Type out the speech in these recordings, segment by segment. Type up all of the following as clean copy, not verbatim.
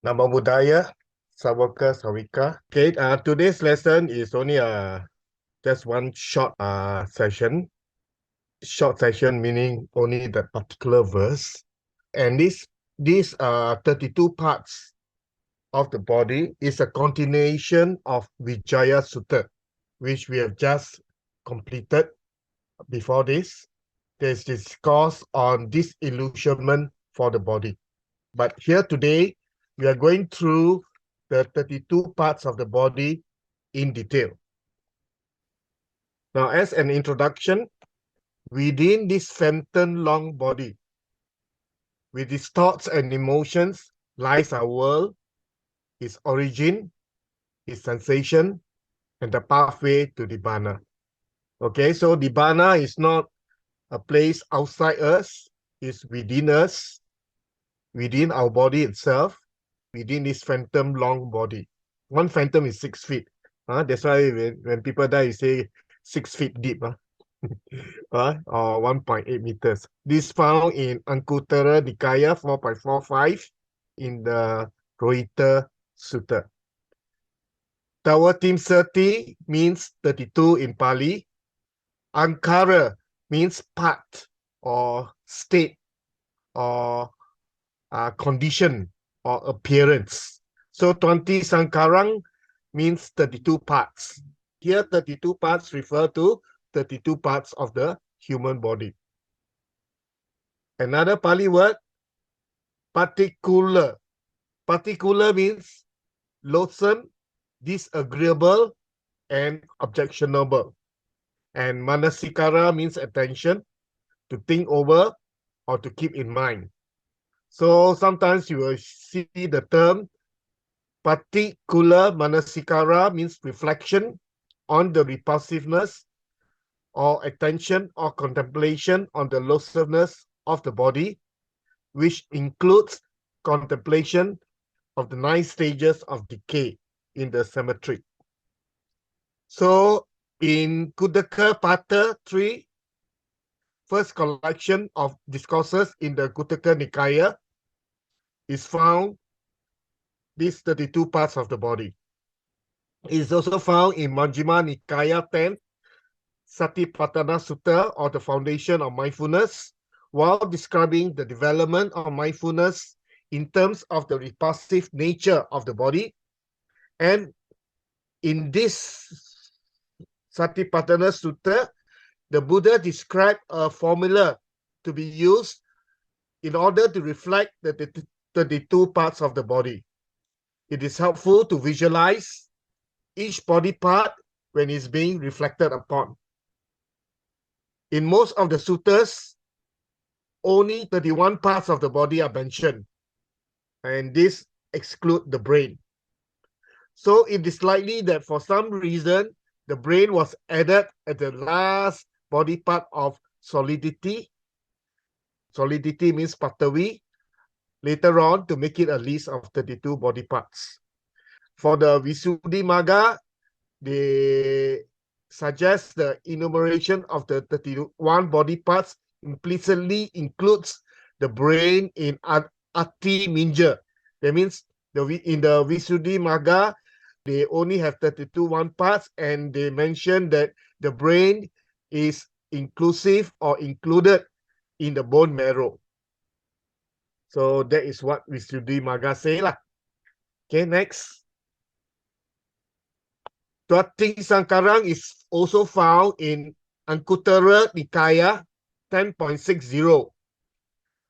Nama budaya, Sawaka Sawika. Okay, today's lesson is only just one short session. Short session meaning only the particular verse. And these 32 parts of the body is a continuation of Vijaya Sutta, which we have just completed before this. There's discourse on disillusionment for the body. But here today, we are going through the 32 parts of the body in detail. Now, as an introduction, within this phantom long body, with its thoughts and emotions, lies our world, its origin, its sensation, and the pathway to Nibbana. Okay, so Nibbana is not a place outside us, it's within us, within our body itself, within this phantom long body. One phantom is 6 feet. That's why when people die, you say 6 feet deep. Or 1.8 meters. This found in Anguttara Nikaya 4.45 in the Rohita Sutta. Tawatimsati means 32 in Pali. Ankara means part or state or condition or appearance. So 20 Sankarang means 32 parts. Here 32 parts refer to 32 parts of the human body. Another Pali word, particular. Particular means loathsome, disagreeable, and objectionable. And manasikara means attention, to think over or to keep in mind. So sometimes you will see the term particular manasikara means reflection on the repulsiveness or attention or contemplation on the loathsomeness of the body, which includes contemplation of the 9 stages of decay in the cemetery. So in Kuttaka Pata 3, first collection of discourses in the Kuttaka Nikaya, is found these 32 parts of the body. It is also found in Majjhima Nikaya 10, Satipatthana Sutta, or the foundation of mindfulness, while describing the development of mindfulness in terms of the repulsive nature of the body. And in this Satipatthana Sutta, the Buddha described a formula to be used in order to reflect the 32 parts of the body. It is helpful to visualize each body part when it's being reflected upon. In most of the suttas, only 31 parts of the body are mentioned, and this exclude the brain. So it is likely that for some reason, the brain was added at the last body part of solidity. Solidity means patavi, later on to make it a list of 32 body parts. For the Visuddhimagga, they suggest the enumeration of the 31 body parts implicitly includes the brain in Ati Minja. That means in the Visuddhimagga, they only have 32 parts, and they mention that the brain is inclusive or included in the bone marrow. So that is what Visuddhimagga say lah. Okay, next. Tuati Sankarang is also found in Anguttara Nikaya 10.60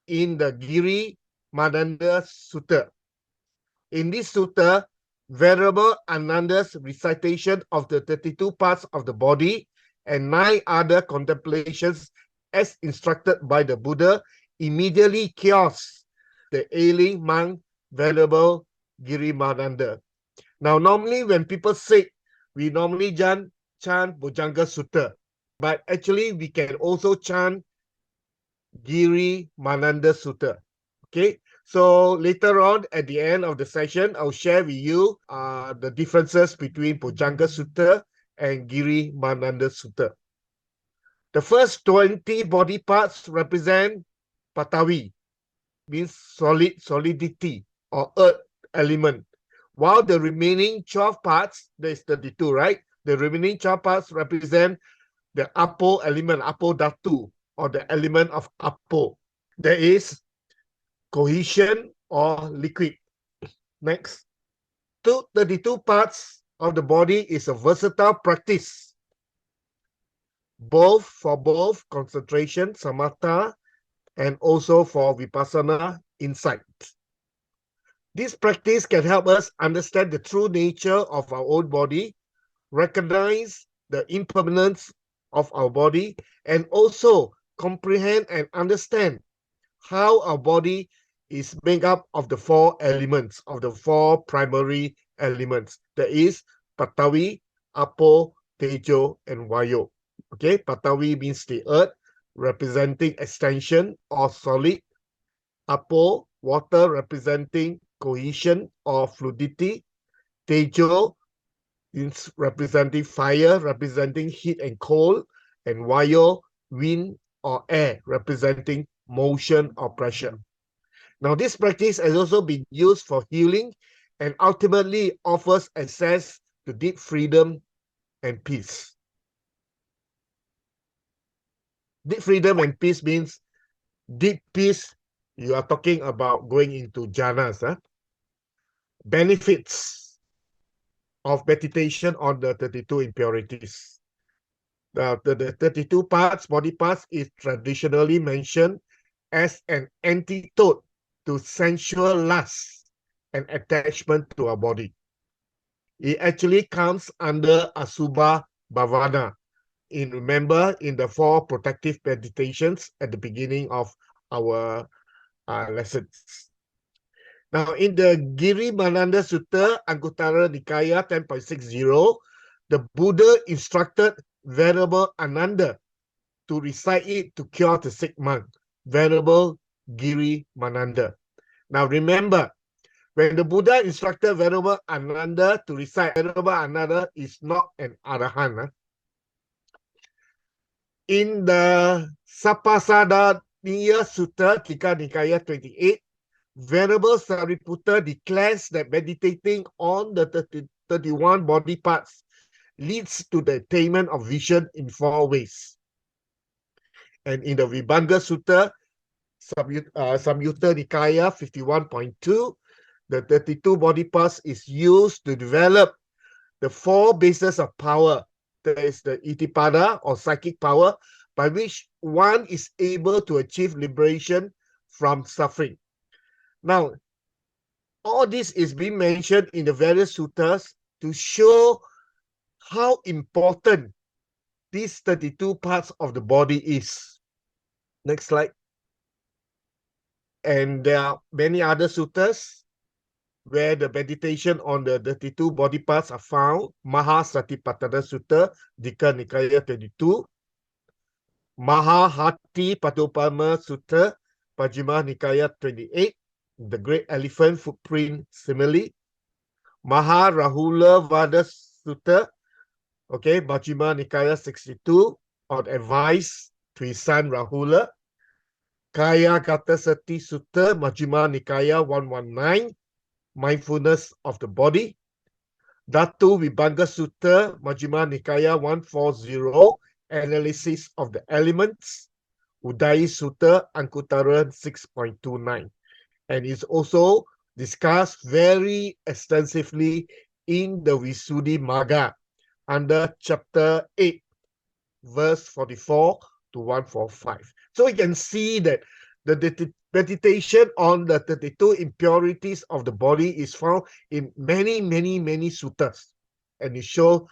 in the Giri Madanda Sutta. In this sutta, Venerable Ananda's recitation of the 32 parts of the body and 9 other contemplations as instructed by the Buddha immediately cures the ailing monk Venerable Giri Madanda. Now, normally when people say, we normally chant Bojjhanga Sutta, but actually we can also chant Giri Mananda Sutta. Okay, so later on at the end of the session, I'll share with you the differences between Bojjhanga Sutta and Giri Mananda Sutta. The first 20 body parts represent Patavi, means solidity or earth, element. While the remaining 12 parts, there's 32, right? The remaining 12 parts represent the Apo element, Apo Dhatu, or the element of Apo. There is cohesion or liquid. Next. 32 parts of the body is a versatile practice, both concentration, samatha, and also for vipassana, insight. This practice can help us understand the true nature of our own body, recognize the impermanence of our body, and also comprehend and understand how our body is made up of the four elements, of the four primary elements. That is Patavi, Apo, Tejo, and Vayo. Okay, Patavi means the earth, representing extension or solid. Apo, water, representing cohesion or fluidity. Tejo is representing fire, representing heat and cold. And Vayo, wind or air, representing motion or pressure. Now, this practice has also been used for healing and ultimately offers access to deep freedom and peace. Deep freedom and peace means deep peace. You are talking about going into jhanas. Benefits of meditation on the 32 impurities. The 32 parts, body parts, is traditionally mentioned as an antidote to sensual lust and attachment to our body. It actually comes under Asubha Bhavana. Remember, in the 4 protective meditations at the beginning of our lessons. Now, in the Girimananda Sutta, Anguttara Nikaya 10.60, the Buddha instructed Venerable Ananda to recite it to cure the sick monk, Venerable Girimananda. Now, remember, when the Buddha instructed Venerable Ananda to recite, Venerable Ananda is not an Arahant. In the Sapasadaniya Sutta, Tika Nikaya 28, Venerable Sariputta declares that meditating on the 31 body parts leads to the attainment of vision in 4 ways. And in the Vibhanga Sutta, Samyutta Nikaya 51.2, the 32 body parts is used to develop the 4 bases of power. There is the Itipada or psychic power, by which one is able to achieve liberation from suffering. Now, all this is being mentioned in the various suttas to show how important these 32 parts of the body is. Next slide. And there are many other suttas where the meditation on the 32 body parts are found. Mahasatipatthana Sutta, Dika Nikaya 22. Mahahati Patopama Sutta, Pajjhima Nikaya 28. The Great Elephant Footprint Simile. Maharahula Vada Sutta, okay, Majjhima Nikaya 62, on advice to his son Rahula. Kaya Gata Sati Sutta, Majjhima Nikaya 119, mindfulness of the body. Dhatu Vibhanga Sutta, Majjhima Nikaya 140, analysis of the elements. Udayi Sutta, Anguttara 6.29. And is also discussed very extensively in the Visuddhimagga under chapter 8, verse 44 to 145. So we can see that the meditation on the 32 impurities of the body is found in many suttas, and it shows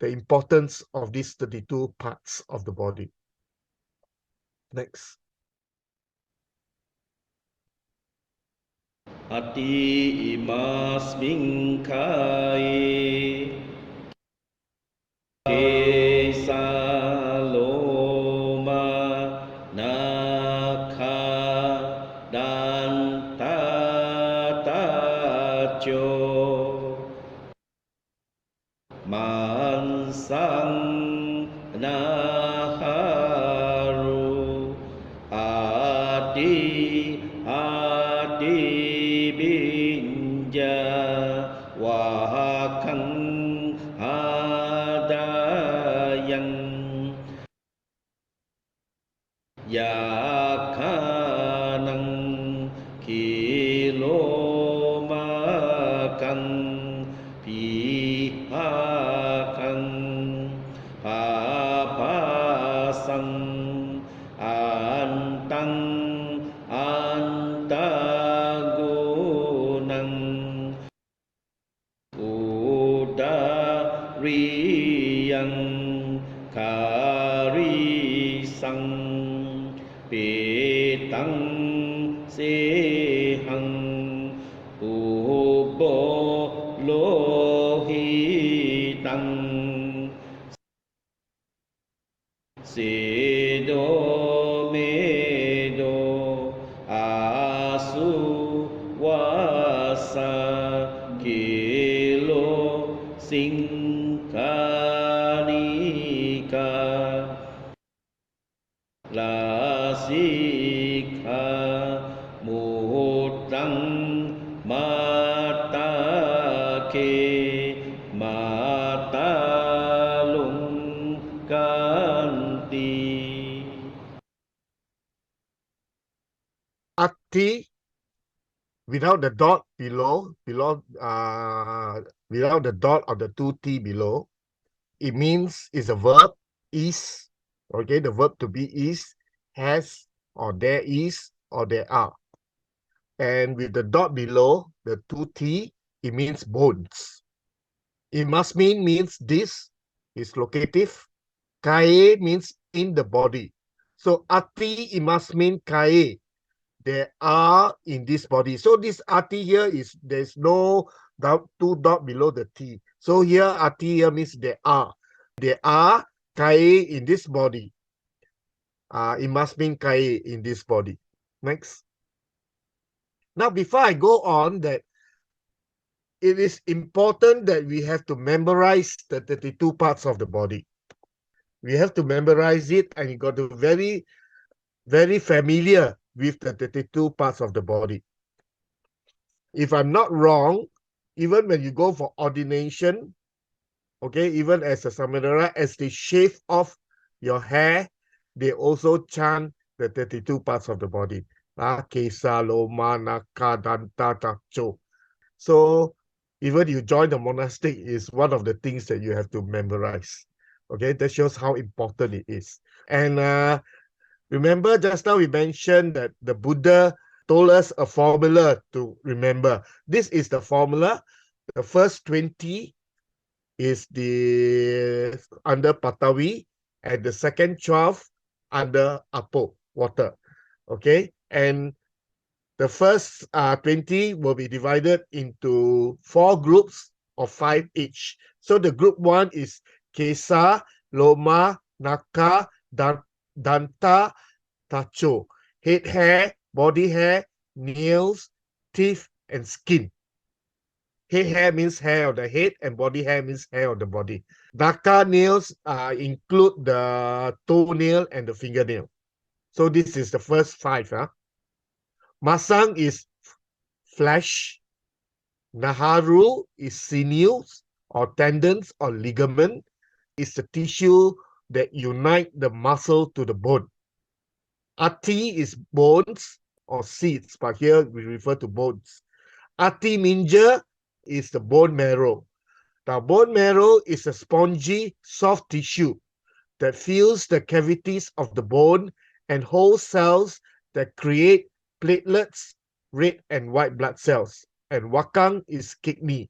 the importance of these 32 parts of the body. Next. Ati imasmin kai kesaloma nakha dan tatacho mansang naharu adi adi bin ญาวาคังอาดายัง ยาคานังกิโลมากังปีหาคังปาปาสังอันตังอันตาโกนังอุดาริยังคาริสัง เปตังเสหังอุโบโลหิตังเสโดเมโดอาสุวาสากิโลสิงคานิกา ลาสิกขามุตตังมาตาเคมาตาลุงกันติ Ati, without the dot without the dot of the two T below, it means is a verb, is, okay, the verb to be is, has, or there is, or there are. And with the dot below, the two T, it means bones. It must means this is locative. Kae means in the body. So ati, it must mean kae. There are in this body. So this ati here is, there's no two dot below the T. So here ati here means there are. There are kae in this body. It must mean kae in this body. Next. Now, before I go on, that it is important that we have to memorize the 32 parts of the body. We have to memorize it, and you got to very, very familiar with the 32 parts of the body. If I'm not wrong, even when you go for ordination, okay, even as a Samanera, as they shave off your hair, they also chant the 32 parts of the body. Kesa, Loma, Naka, Danta, Tacho. So even you join the monastic is one of the things that you have to memorize. Okay, that shows how important it is. And remember, just now we mentioned that the Buddha told us a formula to remember. This is the formula. The first 20 is the under Patavi, and the second 12 under Apo, water. Okay, and the first 20 will be divided into 4 groups of 5 each. So the group 1 is Kesa, Loma, Naka, Danta, Tacho. Head hair, body hair, nails, teeth, and skin. Head hair means hair of the head, and body hair means hair of the body. Naka nails include the toenail and the fingernail. So this is the first 5. Masang is flesh. Naharu is sinews or tendons or ligament. It's the tissue that unite the muscle to the bone. Ati is bones or seeds, but here we refer to bones. Ati minja is the bone marrow. The bone marrow is a spongy, soft tissue that fills the cavities of the bone and holds cells that create platelets, red and white blood cells. And wakang is kidney.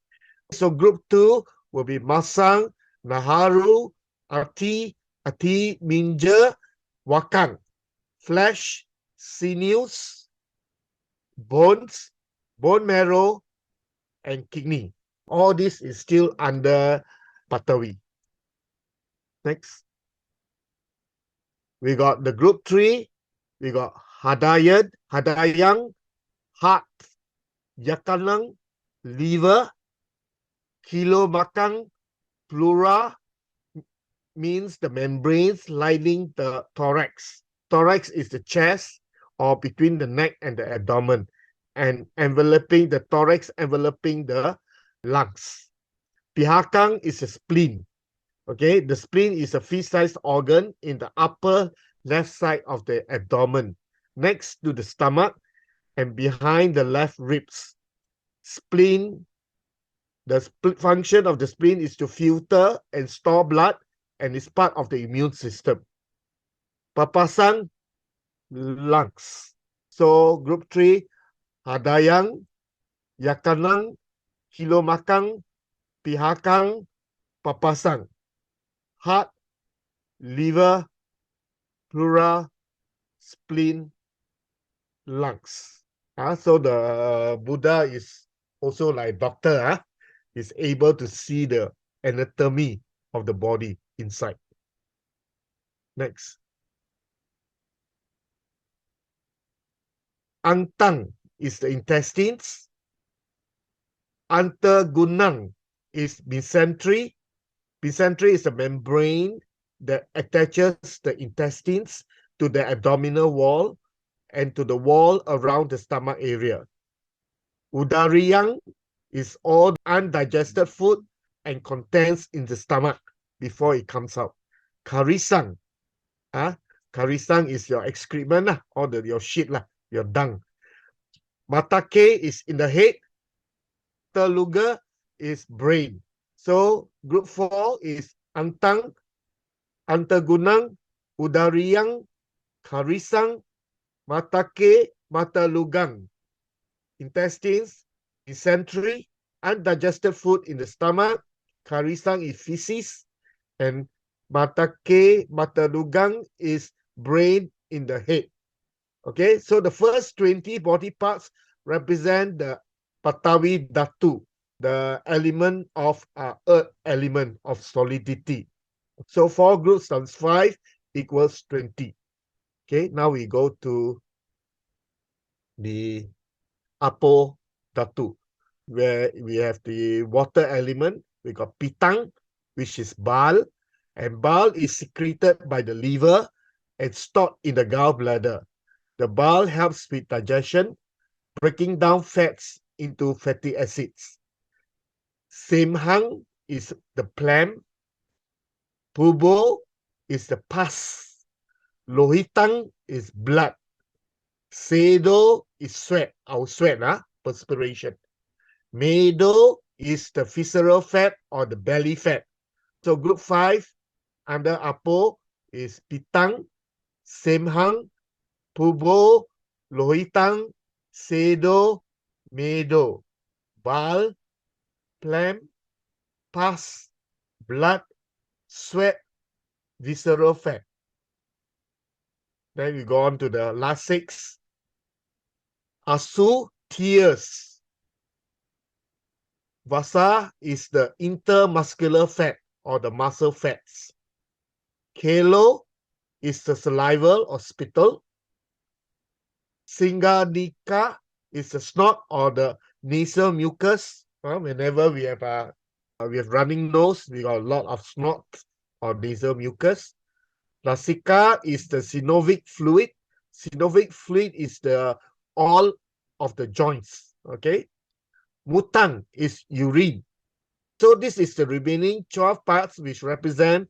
So group 2 will be masang, naharu, ati minja, wakang. Flesh, sinews, bones, bone marrow, and kidney. All this is still under Patavi. Next. We got the group 3. We got Hadayang, heart, Yakanang, liver, Kilo Makang, pleura, means the membranes lining the thorax. Thorax is the chest or between the neck and the abdomen. and enveloping the thorax, enveloping the lungs. Pihakang is a spleen. Okay, the spleen is a fish-sized organ in the upper left side of the abdomen, next to the stomach and behind the left ribs. Spleen, the function of the spleen is to filter and store blood and is part of the immune system. Papasang, lungs. So group 3, Hadayang, Yakanang, Hilomakang, Pihakang, Papasang. Heart, liver, pleura, spleen, lungs. So the Buddha is also like doctor, is able to see the anatomy of the body inside. Next. Antang is the intestines. Antagunang is mesentery. Mesentery is a membrane that attaches the intestines to the abdominal wall and to the wall around the stomach area. Udariyang is all undigested food and contents in the stomach before it comes out. Karisang, karisang is your excrement, or your shit, your dung. Matake is in the head. Teluga is brain. So group 4 is Antang, Antagunang, Udariyang, Karisang, Matake, Matalugang. Intestines, dysentery, undigested food in the stomach. Karisang is feces. And Matake, Matalugang is brain in the head. Okay, so the first 20 body parts represent the Patawi Dhatu, the element of earth element of solidity. So 4 groups times 5 equals 20. Okay, now we go to the Apo Dhatu, where we have the water element. We got Pitang, which is Bal, and Bal is secreted by the liver and stored in the gallbladder. The bile helps with digestion, breaking down fats into fatty acids. Semhang is the phlegm. Pubo is the pus. Lohitang is blood. Sedo is sweat, our sweat, perspiration. Medo is the visceral fat or the belly fat. So group 5 under Apo is Pitang, Semhang, Pubo, Lohitang, Sedo, Medo, Bile, phlegm, pus, blood, sweat, visceral fat. Then we go on to the last 6. Asu, tears. Vasa is the intermuscular fat or the muscle fats. Kelo is the saliva or spittle. Singadika is the snot or the nasal mucus. Whenever we have running nose, we got a lot of snot or nasal mucus. Nasika is the synovic fluid. Synovic fluid is the all of the joints. Okay. Mutang is urine. So this is the remaining 12 parts which represent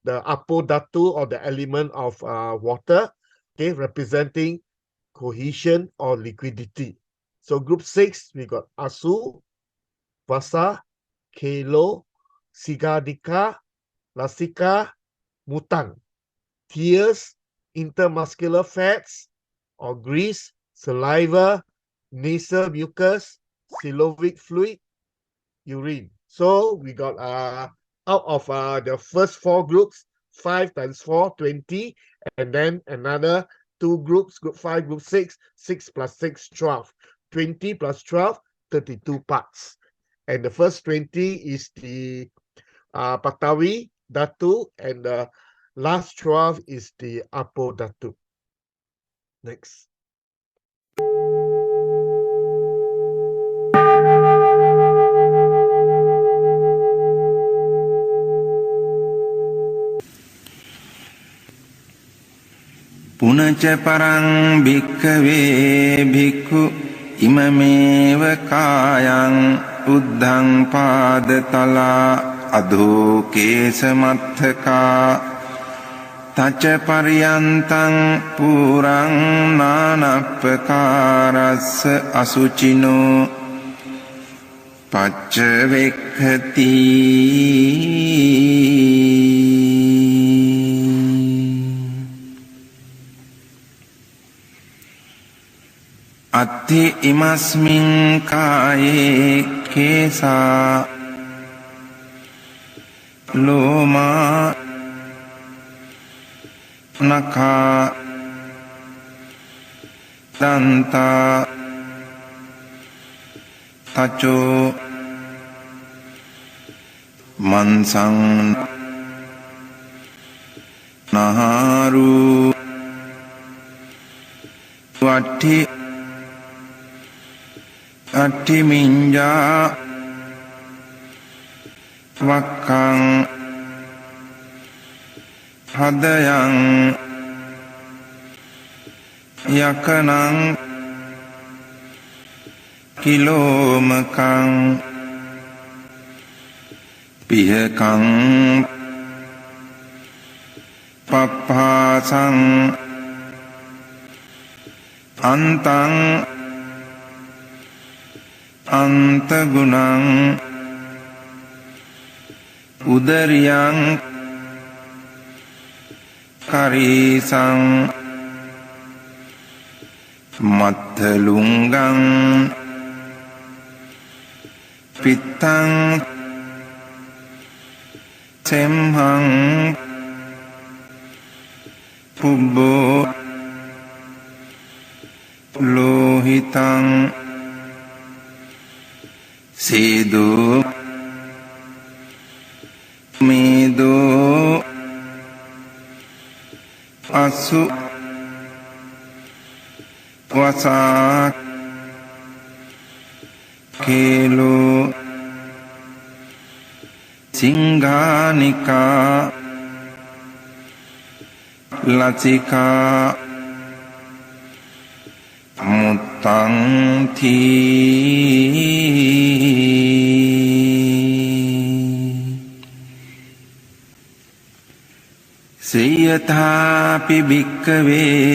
the Apo Dhatu or the element of water, okay, representing cohesion or liquidity. So group 6, we got Asu, Vasa, Kelo, Sigadika, Lasika, Mutang. Tears, intermuscular fats or grease, saliva, nasal mucus, synovic fluid, urine. So we got out of the first 4 groups, 5 times 4, 20, and then another 2 groups, group 5, group 6, 6 plus 6, 12. 20 plus 12, 32 parts. And the first 20 is the Patawi Dhatu, and the last 12 is the Apo Dhatu. Next. Punaca parang bhikkhave bhikkhu ඉමමේව කායං උද්ධං පාදතලා අධෝ කේසමත්තකා තච පරියන්තං පුරං නානප්පකාරස්ස අසුචිනෝ පච්චවෙක්ඛති අත්ථි ඉමස්මින් කායේ කේසා ලෝමා නඛා දන්තා තචෝ මන්සං නහාරු වට්ටි අට්ටි මිඤ්ඤා වක්ඛං හදයන් යකනං කිලෝමකං පිහකං පප්පාසං අන්තං අන්තගුණං උදරියං කරීසං මත්තලුංගං පිත්තං සෙම්හං පුබ්බෝ ලෝහිතං සීදෝ මේදෝ අසු වසා කේලෝ සිංහානිකා ලසිකා මුත්තං තී සේයථාපි භික්ඛවේ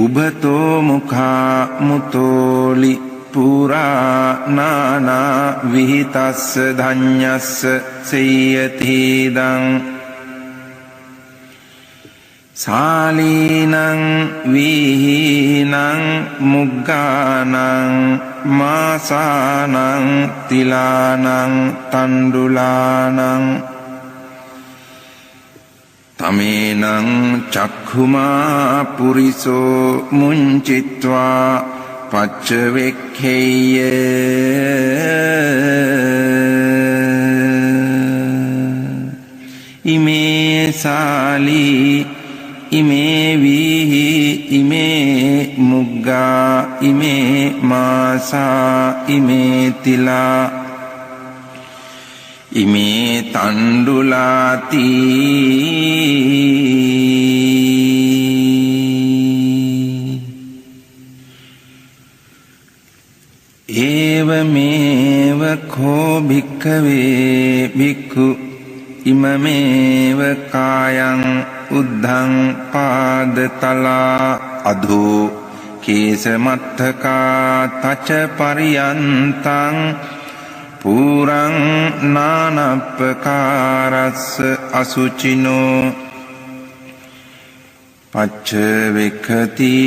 උබතෝ මුඛා මුතෝලි පුරා නානා විහිතස්ස ධඤ්ඤස්ස සේයතිදං සාලීනං විහීනං මුග්ගානං මාසානං තිලානං තණ්ඩුලානං තමේනං චක්ඛුමා පුරිසෝ මුංචිත්වා පච්චවෙක්ඛේය ඉමේ සාලී ඉමේ වීහි ඉමේ මුග්ගා ඉමේ මාසා ඉමේ තිලා ඉමේ තණ්ඩුලාති ඒවමේව කෝ භික්ඛවේ භික්ඛු ඉමමේව කායං උද්ධං පාදතලා අධෝ කේසමත්තකා තච පරියන්තං පුරං නානප්පකාරස්ස අසුචිනෝ පච්චවෙක්ඛති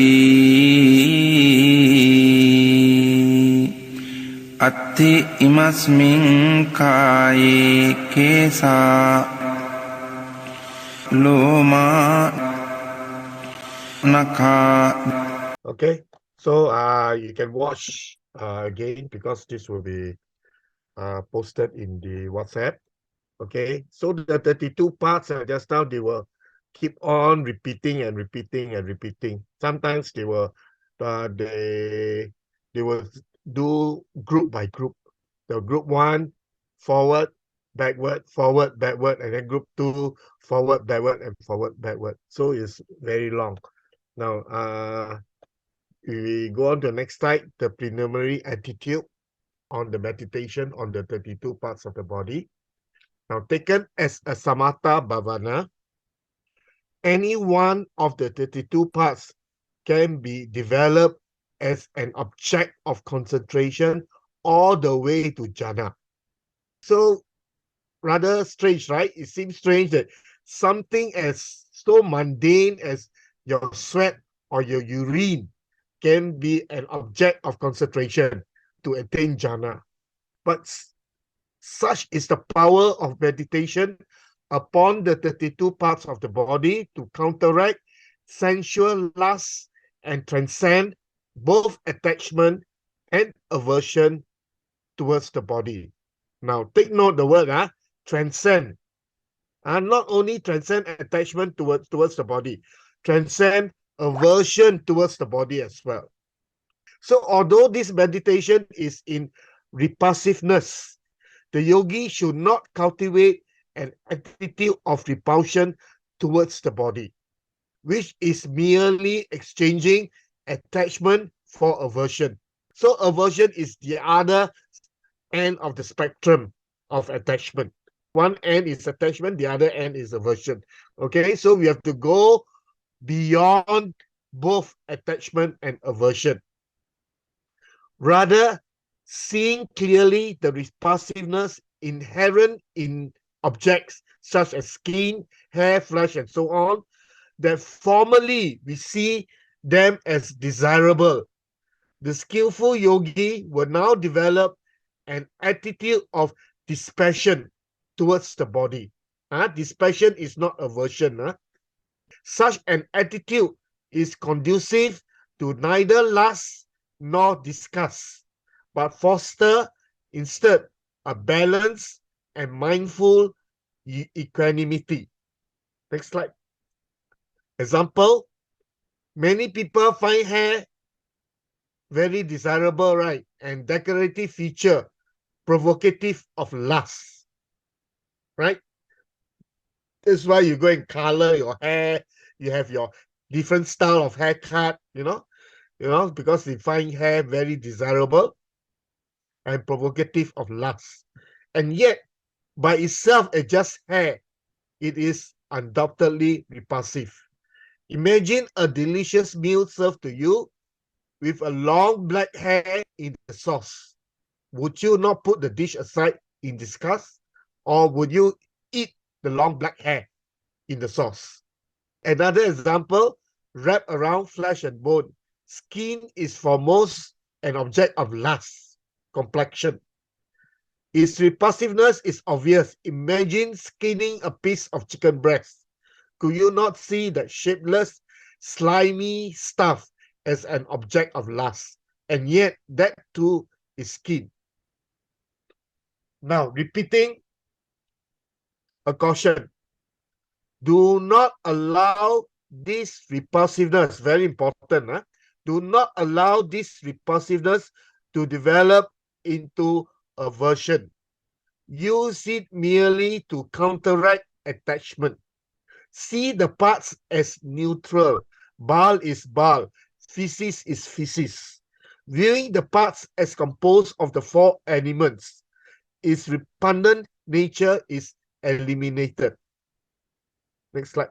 අත්ථි ඉමස්මින් කායේ කේසා ලෝමා නඛා. Okay, so you can watch again because this will be posted in the WhatsApp. Okay, so the 32 parts just now they will keep on repeating and repeating and repeating. Sometimes they will do group by group. The group 1 forward, backward, forward, backward, and then group 2 forward, backward, and forward, backward. So it's very long. Now We go on to the next slide, the preliminary attitude on the meditation on the 32 parts of the body. Now, taken as a samatha bhavana, any one of the 32 parts can be developed as an object of concentration all the way to jhana. So, rather strange, right? It seems strange that something as so mundane as your sweat or your urine can be an object of concentration to attain jhana. But such is the power of meditation upon the 32 parts of the body to counteract sensual lust and transcend both attachment and aversion towards the body. Now, take note the word, transcend. Not only transcend attachment towards the body, transcend aversion towards the body as well. So, although this meditation is in repulsiveness, the yogi should not cultivate an attitude of repulsion towards the body, which is merely exchanging attachment for aversion. So aversion is the other end of the spectrum of attachment. One end is attachment, the other end is aversion. Okay, so we have to go beyond both attachment and aversion. Rather, seeing clearly the repulsiveness inherent in objects such as skin, hair, flesh, and so on, that formerly we see them as desirable. The skillful yogi will now develop an attitude of dispassion towards the body. Dispassion is not aversion. Such an attitude is conducive to neither lust nor disgust, but foster instead a balanced and mindful equanimity. Next slide. Example, many people find hair very desirable, right? And decorative feature, provocative of lust, right? That's why you go and color your hair. You have your different style of haircut, because they find hair very desirable and provocative of lust. And yet, by itself, as just hair, it is undoubtedly repulsive. Imagine a delicious meal served to you with a long black hair in the sauce. Would you not put the dish aside in disgust? Or would you eat the long black hair in the sauce? Another example, wrapped around flesh and bone. Skin is for most an object of lust, complexion. Its repulsiveness is obvious. Imagine skinning a piece of chicken breast. Could you not see that shapeless, slimy stuff as an object of lust? And yet, that too is skin. Now, repeating a caution. Do not allow this repulsiveness, very important, do not allow this repulsiveness to develop into aversion. Use it merely to counteract attachment. See the parts as neutral. Bal is bal, feces is feces. Viewing the parts as composed of the four elements, its repugnant nature is eliminated. Next slide.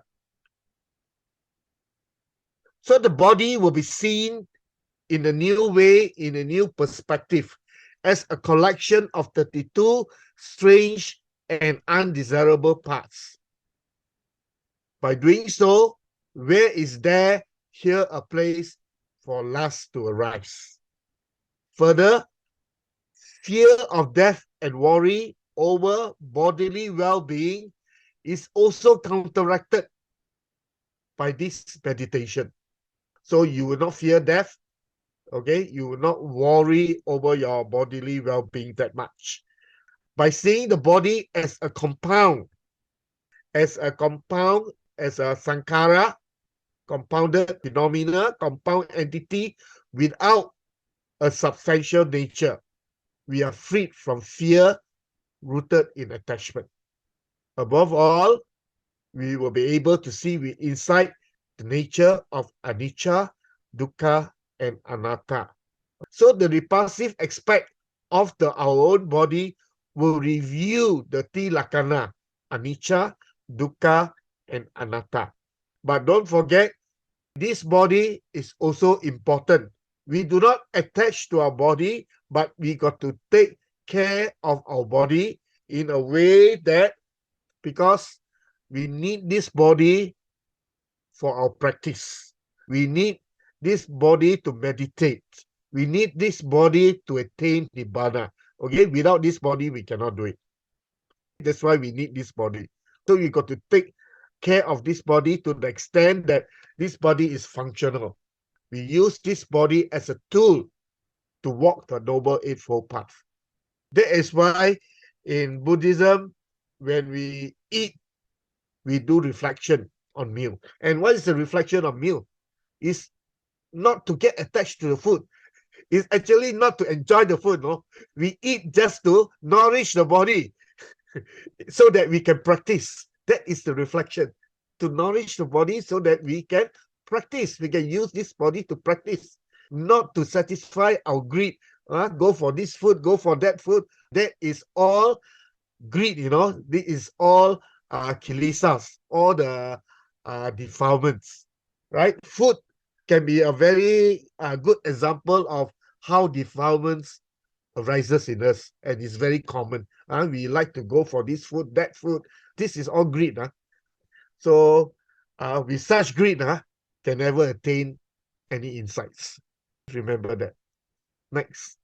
So the body will be seen in a new way, in a new perspective, as a collection of 32 strange and undesirable parts. By doing so, where is there here a place for lust to arise? Further, fear of death and worry over bodily well-being is also counteracted by this meditation. So you will not fear death, okay? You will not worry over your bodily well-being that much. By seeing the body as a compound, as a sankhara, compounded phenomena, compound entity without a substantial nature, we are freed from fear rooted in attachment. Above all, we will be able to see with insight the nature of anicca, dukkha, and anatta. So the repulsive aspect of our own body will review the tilakkhana, anicca, dukkha, and anatta. But don't forget, this body is also important. We do not attach to our body, but we got to take care of our body in a way that, because we need this body for our practice. We need this body to meditate. We need this body to attain nibbana. Okay, without this body, we cannot do it. That's why we need this body. So we got to take care of this body to the extent that this body is functional. We use this body as a tool to walk the Noble Eightfold Path. That is why in Buddhism, when we eat, we do reflection on meal. And what is the reflection of meal? It's not to get attached to the food. It's actually not to enjoy the food. No, we eat just to nourish the body so that we can practice. That is the reflection, to nourish the body so that we can practice. We can use this body to practice, not to satisfy our greed. Go for this food, go for that food. That is all greed, This is all kilesas, all the defilements, right? Food can be a very good example of how defilements arises in us, and it's very common. We like to go for this food, that food. This is all greed. So with such greed, can never attain any insights. Remember that. Next.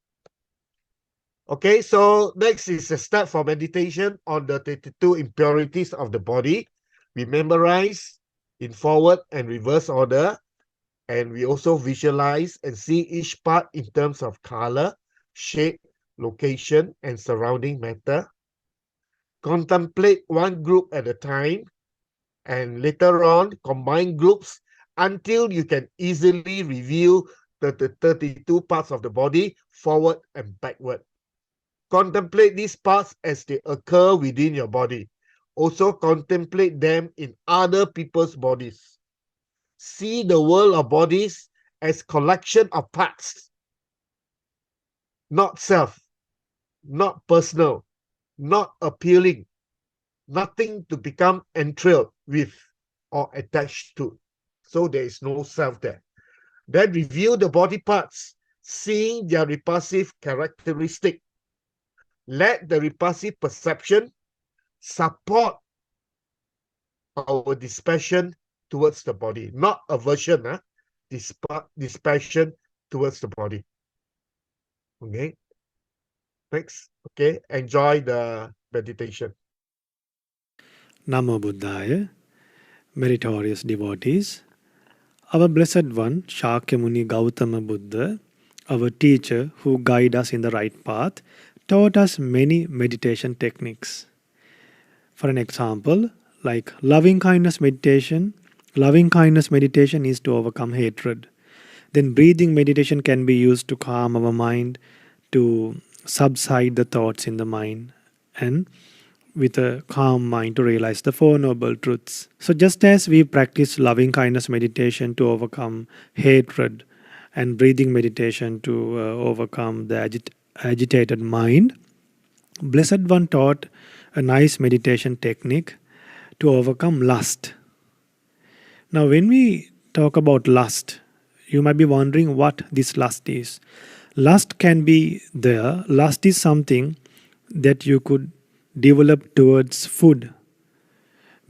Okay, so next is a step for meditation on the 32 impurities of the body. We memorize in forward and reverse order, and we also visualize and see each part in terms of color, shape, location, and surrounding matter. Contemplate one group at a time, and later on combine groups until you can easily review the 32 parts of the body forward and backward. Contemplate these parts as they occur within your body. Also contemplate them in other people's bodies. See the world of bodies as collection of parts, not self, not personal, not appealing, nothing to become enthralled with or attached to. So there is no self there. Then review the body parts, seeing their repulsive characteristic. Let the repulsive perception support our dispassion towards the body, not aversion, dispassion towards the body. Okay, next. Okay, enjoy the meditation. Namo Buddhaya, meritorious devotees. Our Blessed One, Shakyamuni Gautama Buddha, our teacher who guide us in the right path, taught us many meditation techniques. For an example, like loving kindness meditation is to overcome hatred. Then breathing meditation can be used to calm our mind, to subside the thoughts in the mind, and with a calm mind to realize the Four Noble Truths. So just as we practice loving kindness meditation to overcome hatred and breathing meditation to overcome the agitated mind, Blessed One taught a nice meditation technique to overcome lust. Now when we talk about lust, you might be wondering what this lust is. Lust can be there. Lust is something that you could develop towards food.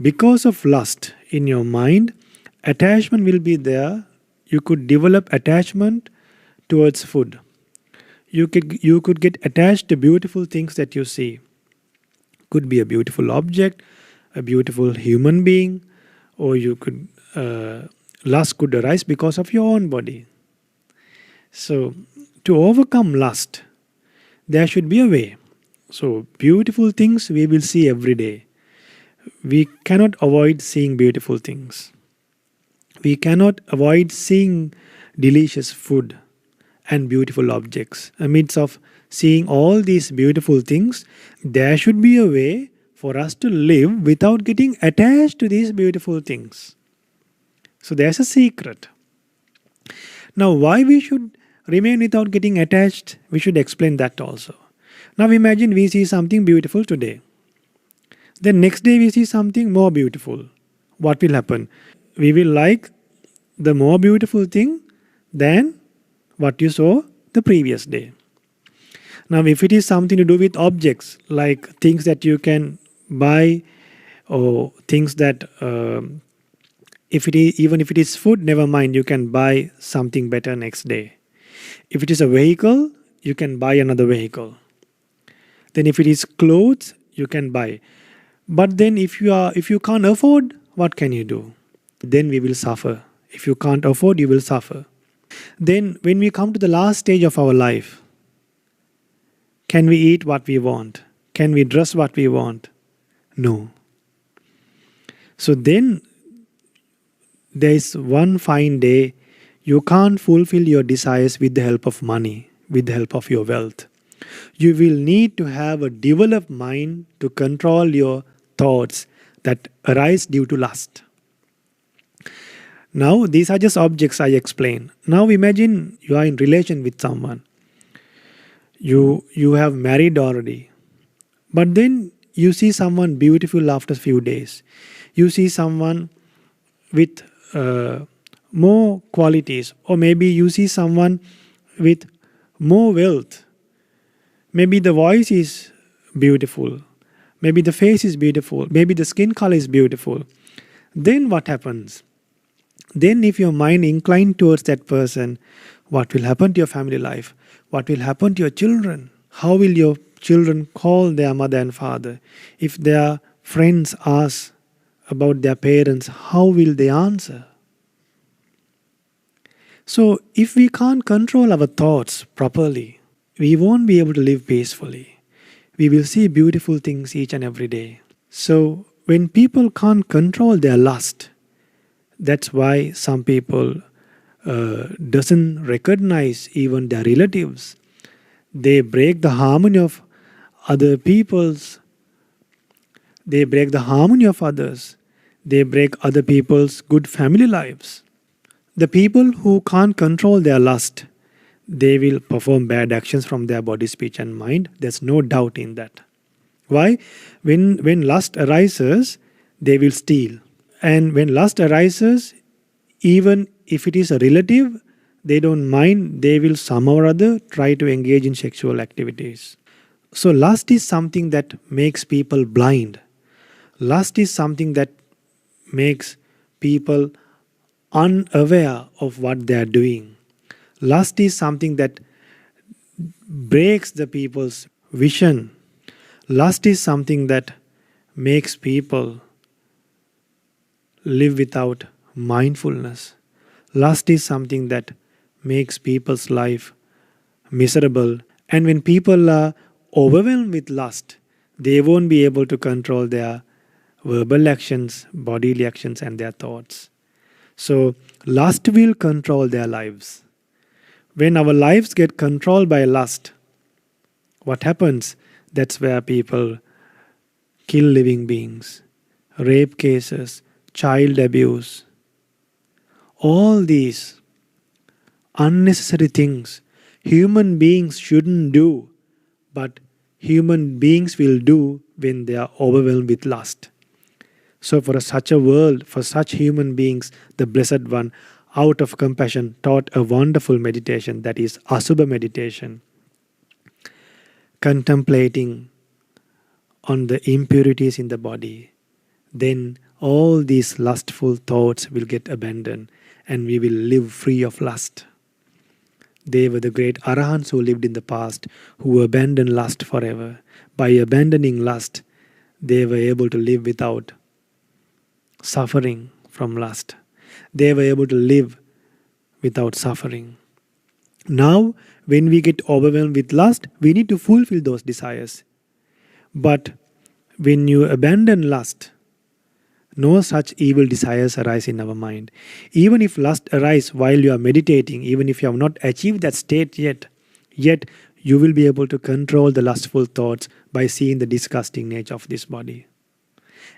Because of lust in your mind, attachment will be there. You could develop attachment towards food. You could get attached to beautiful things that you see. Could be a beautiful object, a beautiful human being, or you could lust could arise because of your own body. So to overcome lust, there should be a way. So beautiful things we will see every day. We cannot avoid seeing beautiful things. We cannot avoid seeing delicious food and beautiful objects. Amidst of seeing all these beautiful things, there should be a way for us to live without getting attached to these beautiful things. So there's a secret. Now, why we should remain without getting attached, we should explain that also. Now imagine we see something beautiful today. Then next day we see something more beautiful. What will happen? We will like the more beautiful thing than what you saw the previous day. Now if it is something to do with objects, like things that you can buy, or things that even if it is food, never mind, you can buy something better next day. If it is a vehicle, you can buy another vehicle. Then if it is clothes, you can buy. But then if you can't afford, what can you do? Then we will suffer. If you can't afford, you will suffer. Then when we come to the last stage of our life, can we eat what we want? Can we dress what we want? No. So then there is one fine day, you can't fulfill your desires with the help of money, with the help of your wealth. You will need to have a developed mind to control your thoughts that arise due to lust. Now, these are just objects I explain. Now imagine you are in relation with someone. You have married already. But then you see someone beautiful after a few days. You see someone with more qualities, or maybe you see someone with more wealth. Maybe the voice is beautiful, maybe the face is beautiful, maybe the skin color is beautiful. Then what happens? Then if your mind inclined towards that person, what will happen to your family life? What will happen to your children? How will your children call their mother and father? If their friends ask about their parents, how will they answer? So if we can't control our thoughts properly, we won't be able to live peacefully. We will see beautiful things each and every day. So when people can't control their lust, that's why some people doesn't recognize even their relatives. They break the harmony of other people's. They break the harmony of others. They break other people's good family lives. The people who can't control their lust, they will perform bad actions from their body, speech and mind. There's no doubt in that. Why? When lust arises, they will steal. And when lust arises, even if it is a relative, they don't mind, they will somehow or other try to engage in sexual activities. So lust is something that makes people blind. Lust is something that makes people unaware of what they are doing. Lust is something that breaks the people's vision. Lust is something that makes people live without mindfulness. Lust is something that makes people's life miserable. And when people are overwhelmed with lust, they won't be able to control their verbal actions, bodily actions, and their thoughts. So lust will control their lives. When our lives get controlled by lust, what happens? That's where people kill living beings, rape cases, child abuse. All these unnecessary things human beings shouldn't do, but human beings will do when they are overwhelmed with lust. So for such a world, for such human beings, the Blessed One, out of compassion, taught a wonderful meditation, that is Asubha meditation, contemplating on the impurities in the body. Then all these lustful thoughts will get abandoned and we will live free of lust. They were the great Arahants who lived in the past, who abandoned lust forever. By abandoning lust, they were able to live without suffering from lust. They were able to live without suffering. Now, when we get overwhelmed with lust, we need to fulfill those desires. But when you abandon lust, no such evil desires arise in our mind. Even if lust arises while you are meditating, even if you have not achieved that state yet you will be able to control the lustful thoughts by seeing the disgusting nature of this body.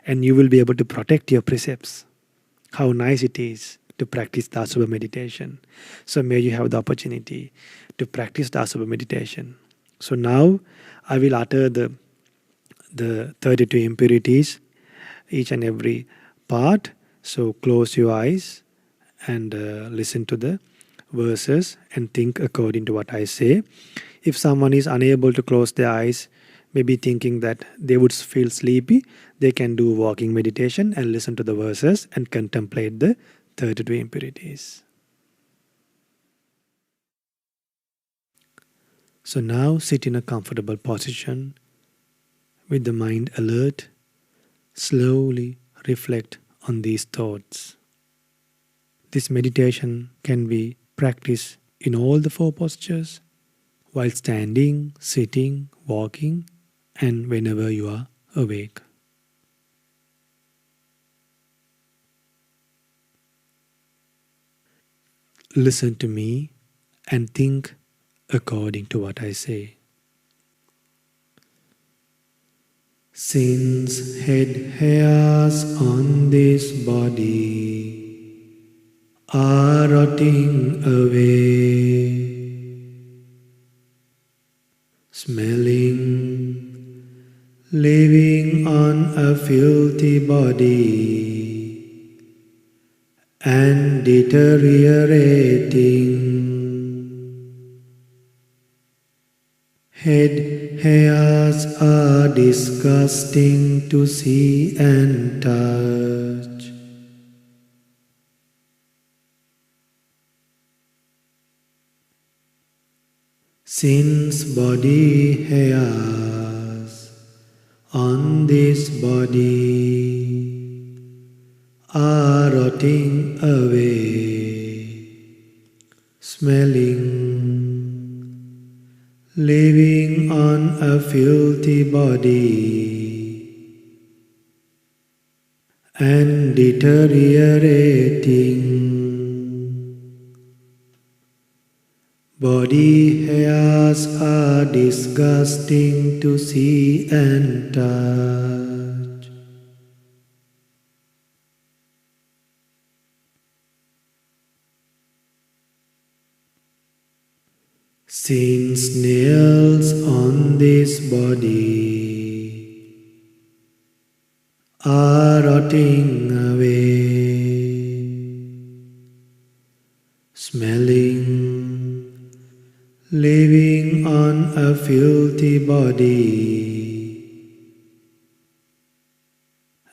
And you will be able to protect your precepts. How nice it is to to practice the Asubha meditation. So may you have the opportunity to practice the Asubha meditation. So now I will utter the 32 impurities, each and every part. So close your eyes and listen to the verses and think according to what I say. If someone is unable to close their eyes, maybe thinking that they would feel sleepy, they can do walking meditation and listen to the verses and contemplate the 32 impurities. So now sit in a comfortable position with the mind alert. Slowly reflect on these thoughts. This meditation can be practiced in all the 4 postures, while standing, sitting, walking, and whenever you are awake. Listen to me and think according to what I say. Since head hairs on this body are rotting away, smelling, living on a filthy body and deteriorating. Head hairs are disgusting to see and touch. Since body hairs on this body are rotting away, smelling, living on a filthy body and deteriorating. Body hairs are disgusting to see and touch. Since nails on this body are rotting away, smelling, living on a filthy body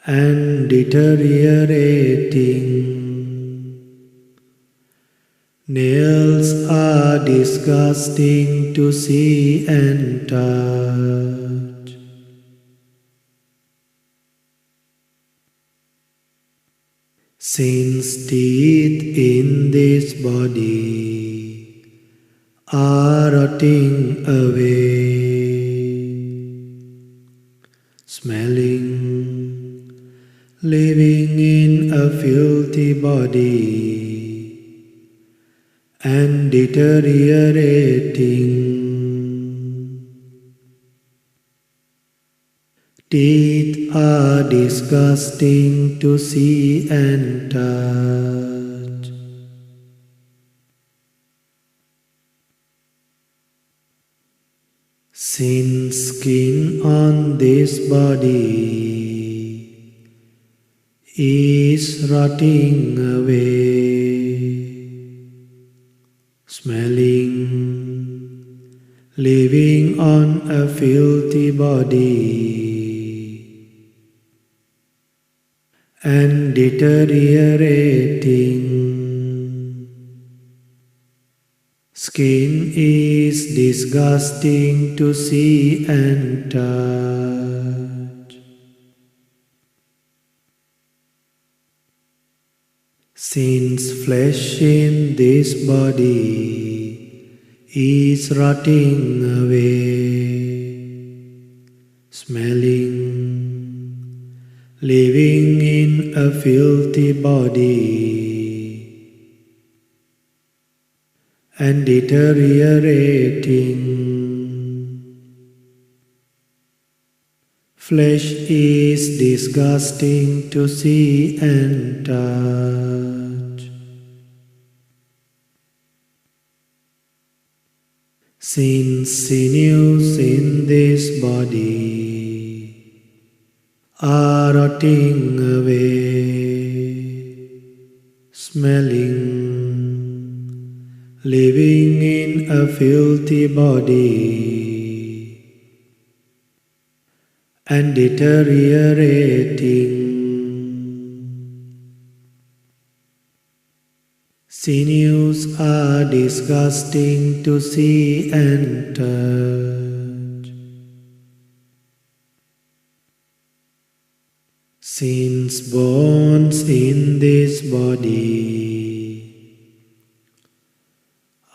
and deteriorating. Nails are disgusting to see and touch. Since teeth in this body are rotting away, smelling, living in a filthy body and deteriorating. Teeth are disgusting to see and touch. Since skin on this body is rotting away, smelling, living on a filthy body and deteriorating. Skin is disgusting to see and touch. Since flesh in this body is rotting away, smelling, living in a filthy body and deteriorating. Flesh is disgusting to see and touch. Since sinews in this body are rotting away, smelling, living in a filthy body, and deteriorating. Sinews are disgusting to see and touch. Since bones in this body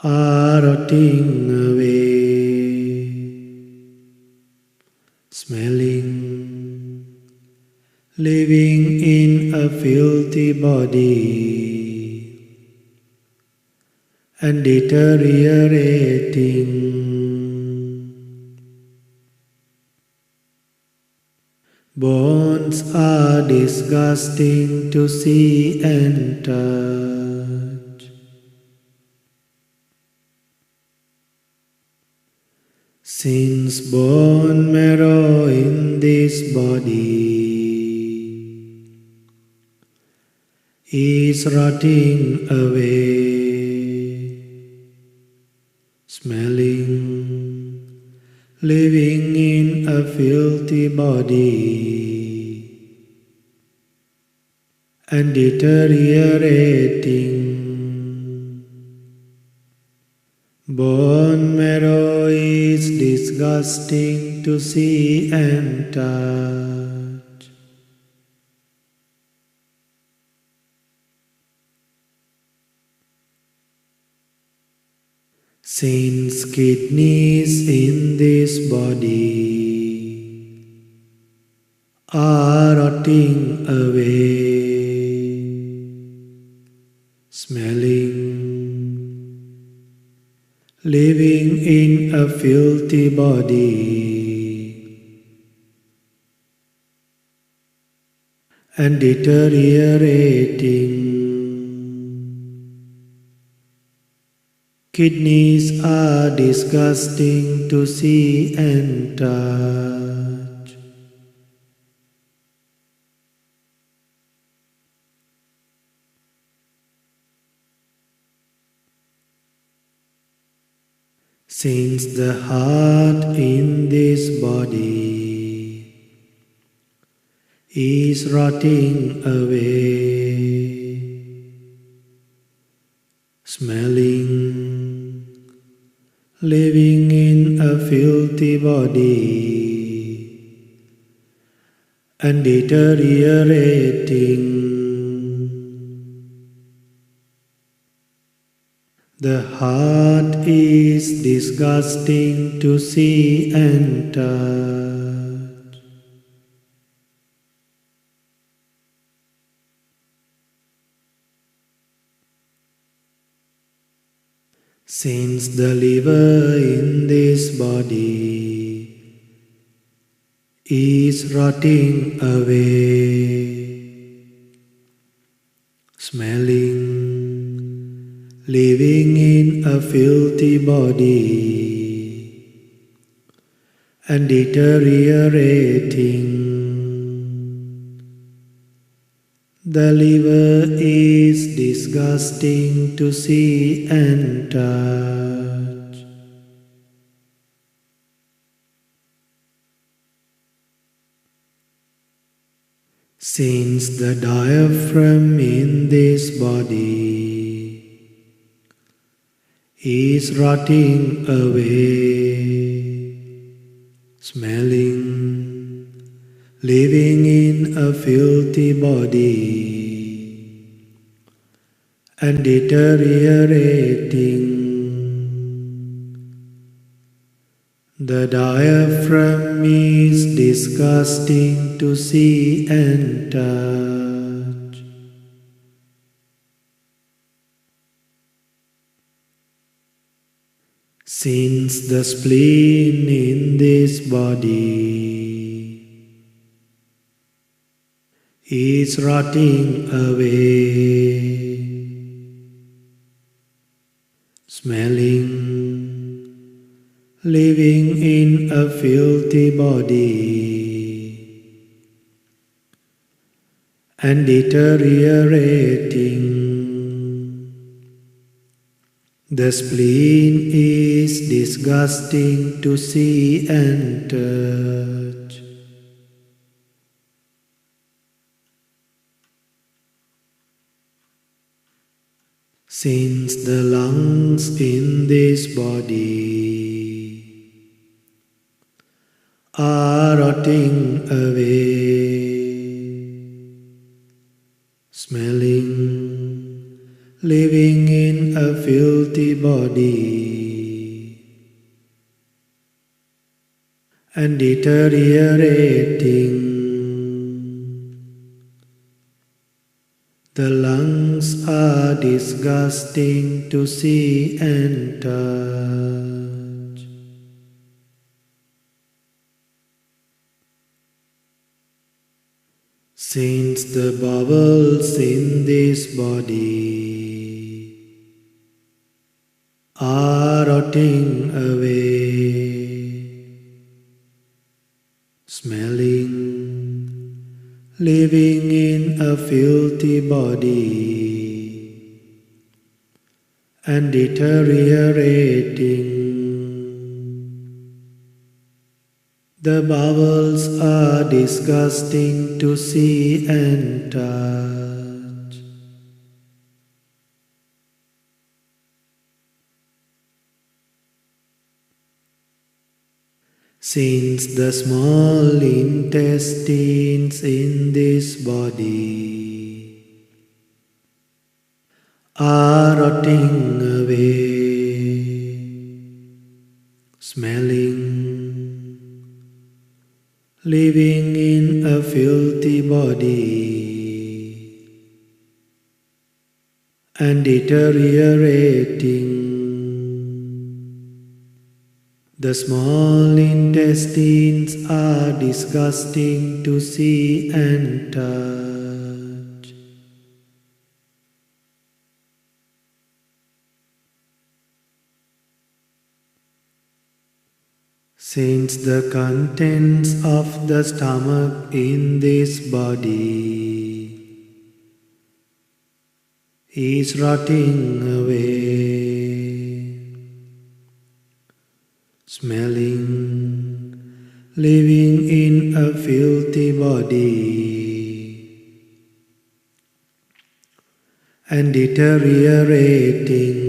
are rotting away, smelling, living in a filthy body, and deteriorating. Bones are disgusting to see and touch. Since bone marrow in this body is rotting away, smelling, living in a filthy body, and deteriorating. Bone marrow is disgusting to see and touch. Since kidneys in this body are rotting away, smelling, living in a filthy body, and deteriorating. Kidneys are disgusting to see and touch. Since the heart in this body is rotting away, smelling, living in a filthy body, and deteriorating. The heart is disgusting to see and touch. Since the liver in this body is rotting away, smelling, living in a filthy body, and deteriorating. The liver is disgusting to see and touch. Since the diaphragm in this body is rotting away, smelling, living in a filthy body, and deteriorating. The diaphragm is disgusting to see and touch. Since the spleen in this body is rotting away, smelling, living in a filthy body and deteriorating. The spleen is disgusting to see and touch. Since the lungs in this body are rotting away, smelling, living in a filthy body and deteriorating. The lungs are disgusting to see and touch. Since the bowels in this body are rotting away, smelling, living in a filthy body and deteriorating. The bowels are disgusting to see and touch. Since the small intestines in this body are rotting away, smelling, living in a filthy body and deteriorating. The small intestines are disgusting to see and touch. Since the contents of the stomach in this body is rotting away, smelling, living in a filthy body and deteriorating.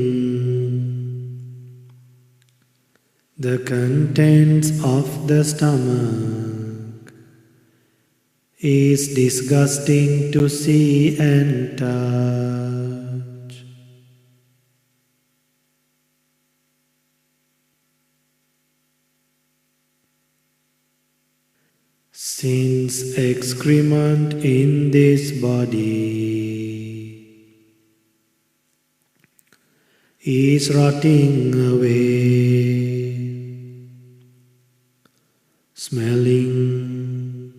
The contents of the stomach is disgusting to see and touch. Since excrement in this body is rotting away, smelling,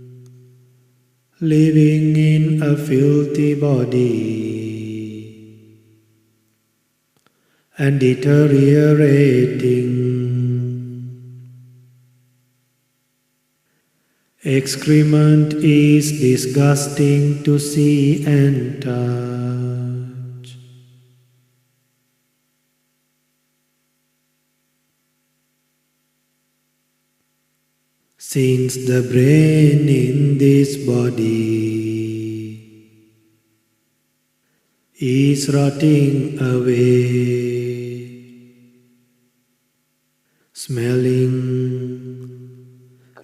living in a filthy body and deteriorating. Excrement is disgusting to see and touch. Since the brain in this body is rotting away, smelling,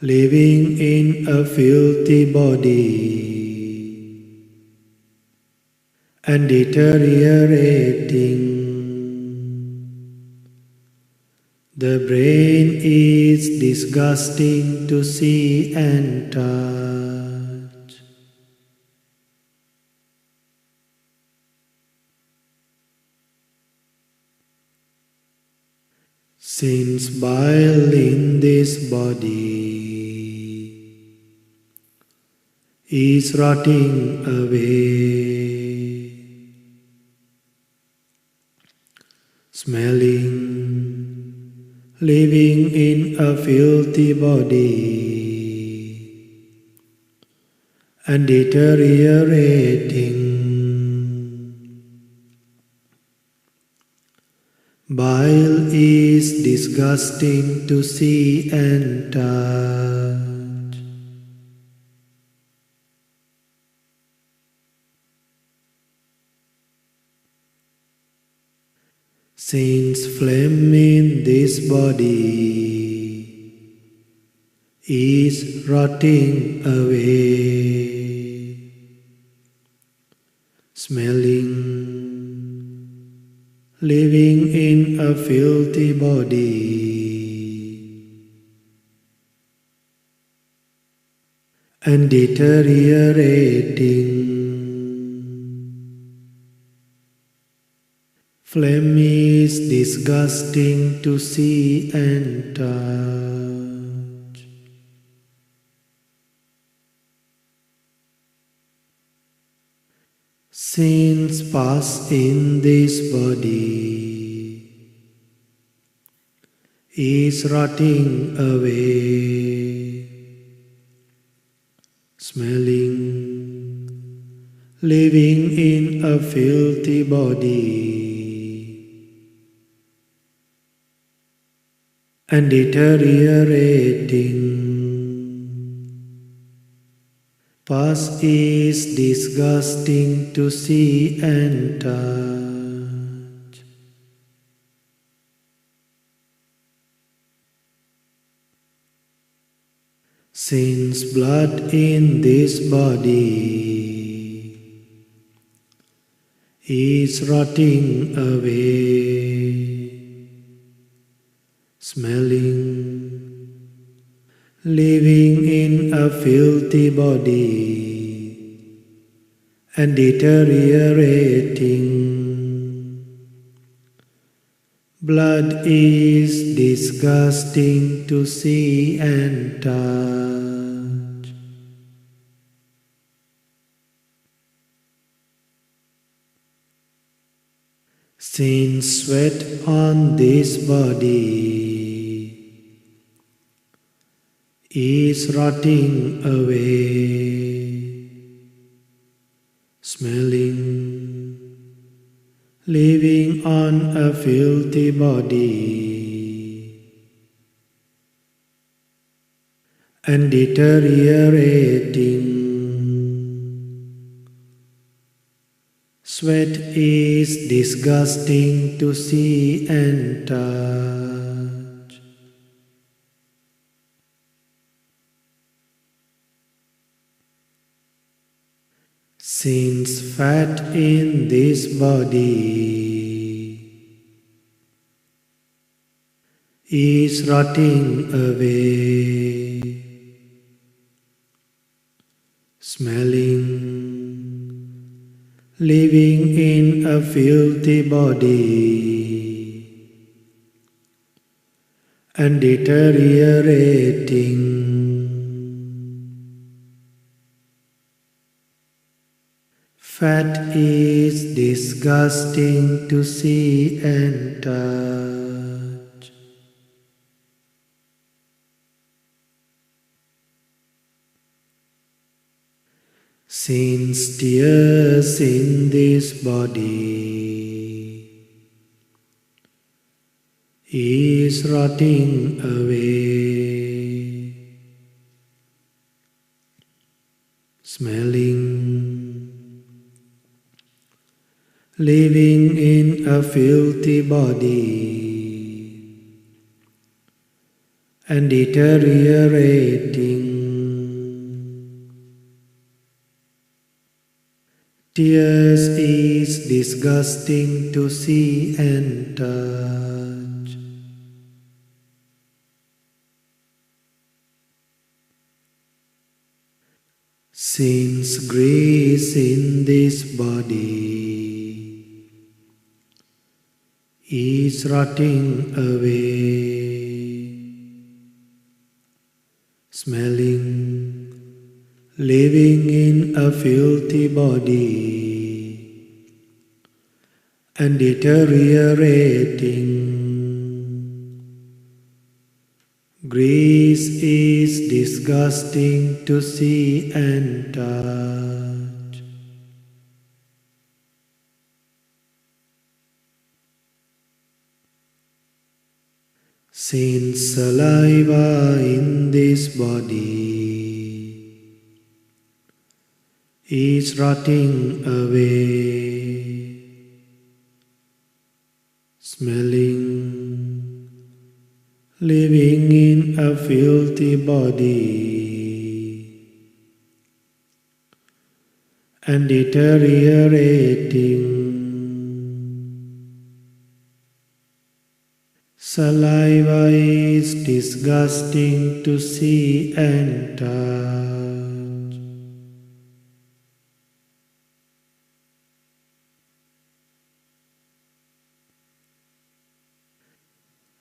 living in a filthy body and deteriorating. The brain is disgusting to see and touch. Since bile in this body is rotting away, smelling, living in a filthy body and deteriorating. Bile is disgusting to see and touch. Since flame in this body is rotting away, smelling, living in a filthy body and deteriorating. Flame is disgusting to see and touch. Since pus in this body is rotting away, smelling, living in a filthy body and deteriorating. Pus is disgusting to see and touch. Since blood in this body is rotting away, smelling, living in a filthy body and deteriorating. Blood is disgusting to see and touch. Since sweat on this body is rotting away, smelling, living on a filthy body and deteriorating. Sweat is disgusting to see and touch. Since fat in this body is rotting away, smelling, living in a filthy body and deteriorating. Fat is disgusting to see and touch. Since tears in this body is rotting away, smelling, living in a filthy body and deteriorating. Tears is disgusting to see and touch. Since grease in this body is rotting away, smelling, living in a filthy body and deteriorating. Grease is disgusting to see and touch. Since saliva in this body is rotting away, smelling, living in a filthy body and deteriorating. Saliva is disgusting to see and touch.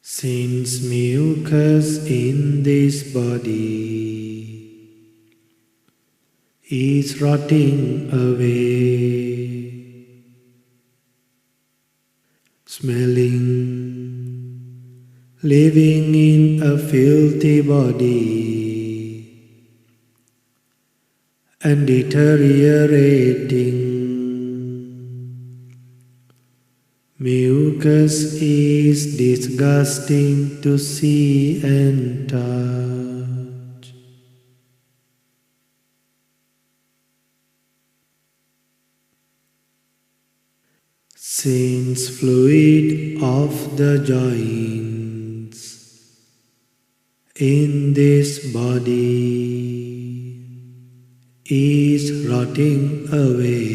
Since mucus in this body is rotting away, smelling, living in a filthy body and deteriorating. Mucus is disgusting to see and touch. Since fluid of the joints in this body is rotting away,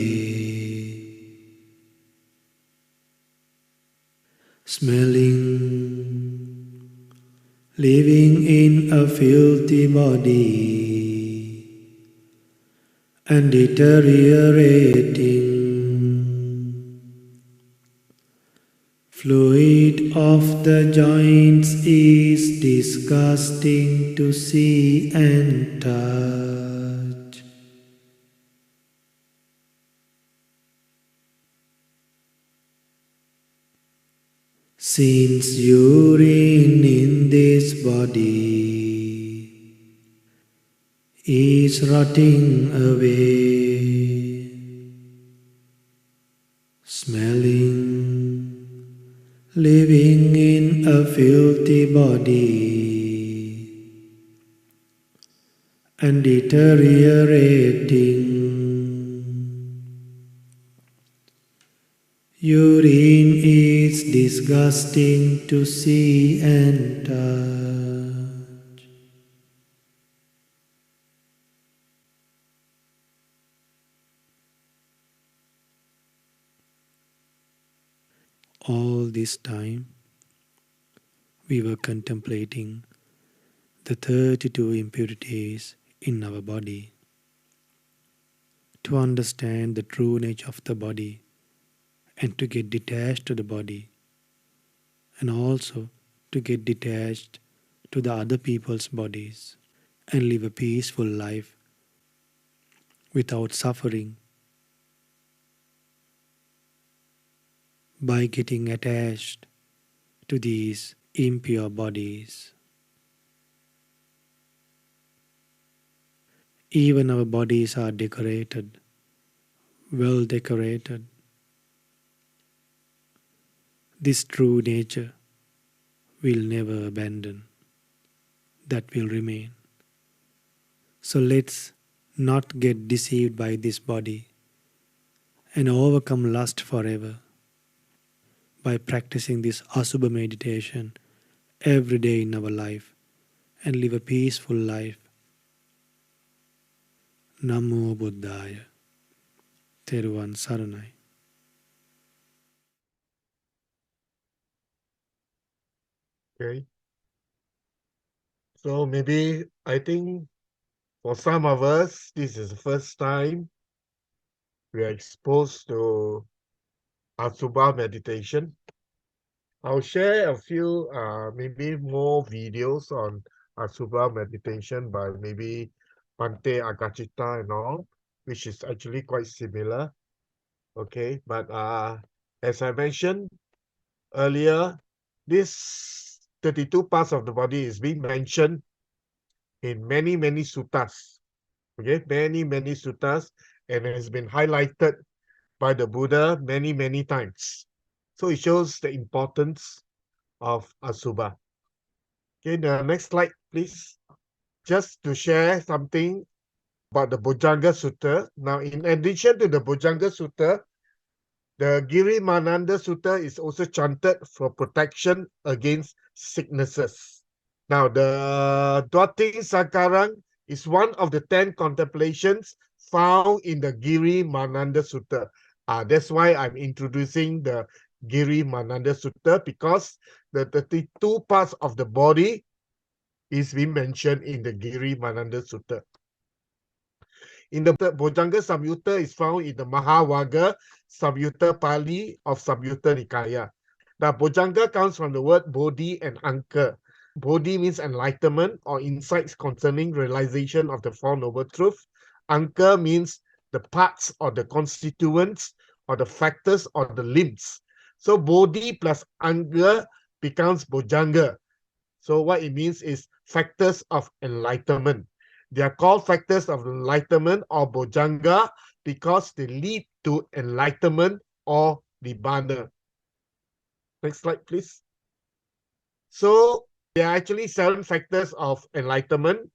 smelling, living in a filthy body and deteriorating. Fluid of the joints is disgusting to see and touch. Since urine in this body is rotting away, smelling, living in a filthy body and deteriorating. Urine is disgusting to see and touch. All this time, we were contemplating the 32 impurities in our body. To understand the true nature of the body and to get detached to the body, and also to get detached to the other people's bodies and live a peaceful life without suffering by getting attached to these impure bodies. Even our bodies are decorated, well decorated. This true nature will never abandon, that will remain. So let's not get deceived by this body and overcome lust forever by practicing this Asubha meditation every day in our life and live a peaceful life. Namo Buddhaya. Theruvan Saranai. Okay. So maybe I think for some of us, this is the first time we are exposed to Asubha meditation. I'll share a few, maybe more videos on Asubha meditation by maybe Bhante Agachita and all, which is actually quite similar. Okay, but as I mentioned earlier, this 32 parts of the body is being mentioned in many, many suttas. Okay, many, many suttas, and has been highlighted by the Buddha many, many times. So it shows the importance of Asubha. Okay, the next slide, please. Just to share something about the Bojjhanga Sutta. Now, in addition to the Bojjhanga Sutta, the Giri Mananda Sutta is also chanted for protection against sicknesses. Now, the Dwati Sakarang is one of the 10 contemplations found in the Giri Mananda Sutta. That's why I'm introducing the Giri Mananda Sutta, because the 32 parts of the body is being mentioned in the Giri Mananda Sutta. In the Bojjhanga Samyutta is found in the Mahavaga Samyutta Pāli of Samyutta Nikaya. Now, Bojjhanga comes from the word Bodhi and Anka. Bodhi means enlightenment or insights concerning realization of the Four Noble Truths. Anka means the parts or the constituents or the factors or the limbs. So Bodhi plus Anga becomes Bojjhanga. So what it means is factors of enlightenment. They are called factors of enlightenment or Bojjhanga because they lead to enlightenment or Nibbana. Next slide, please. So there are actually 7 factors of enlightenment.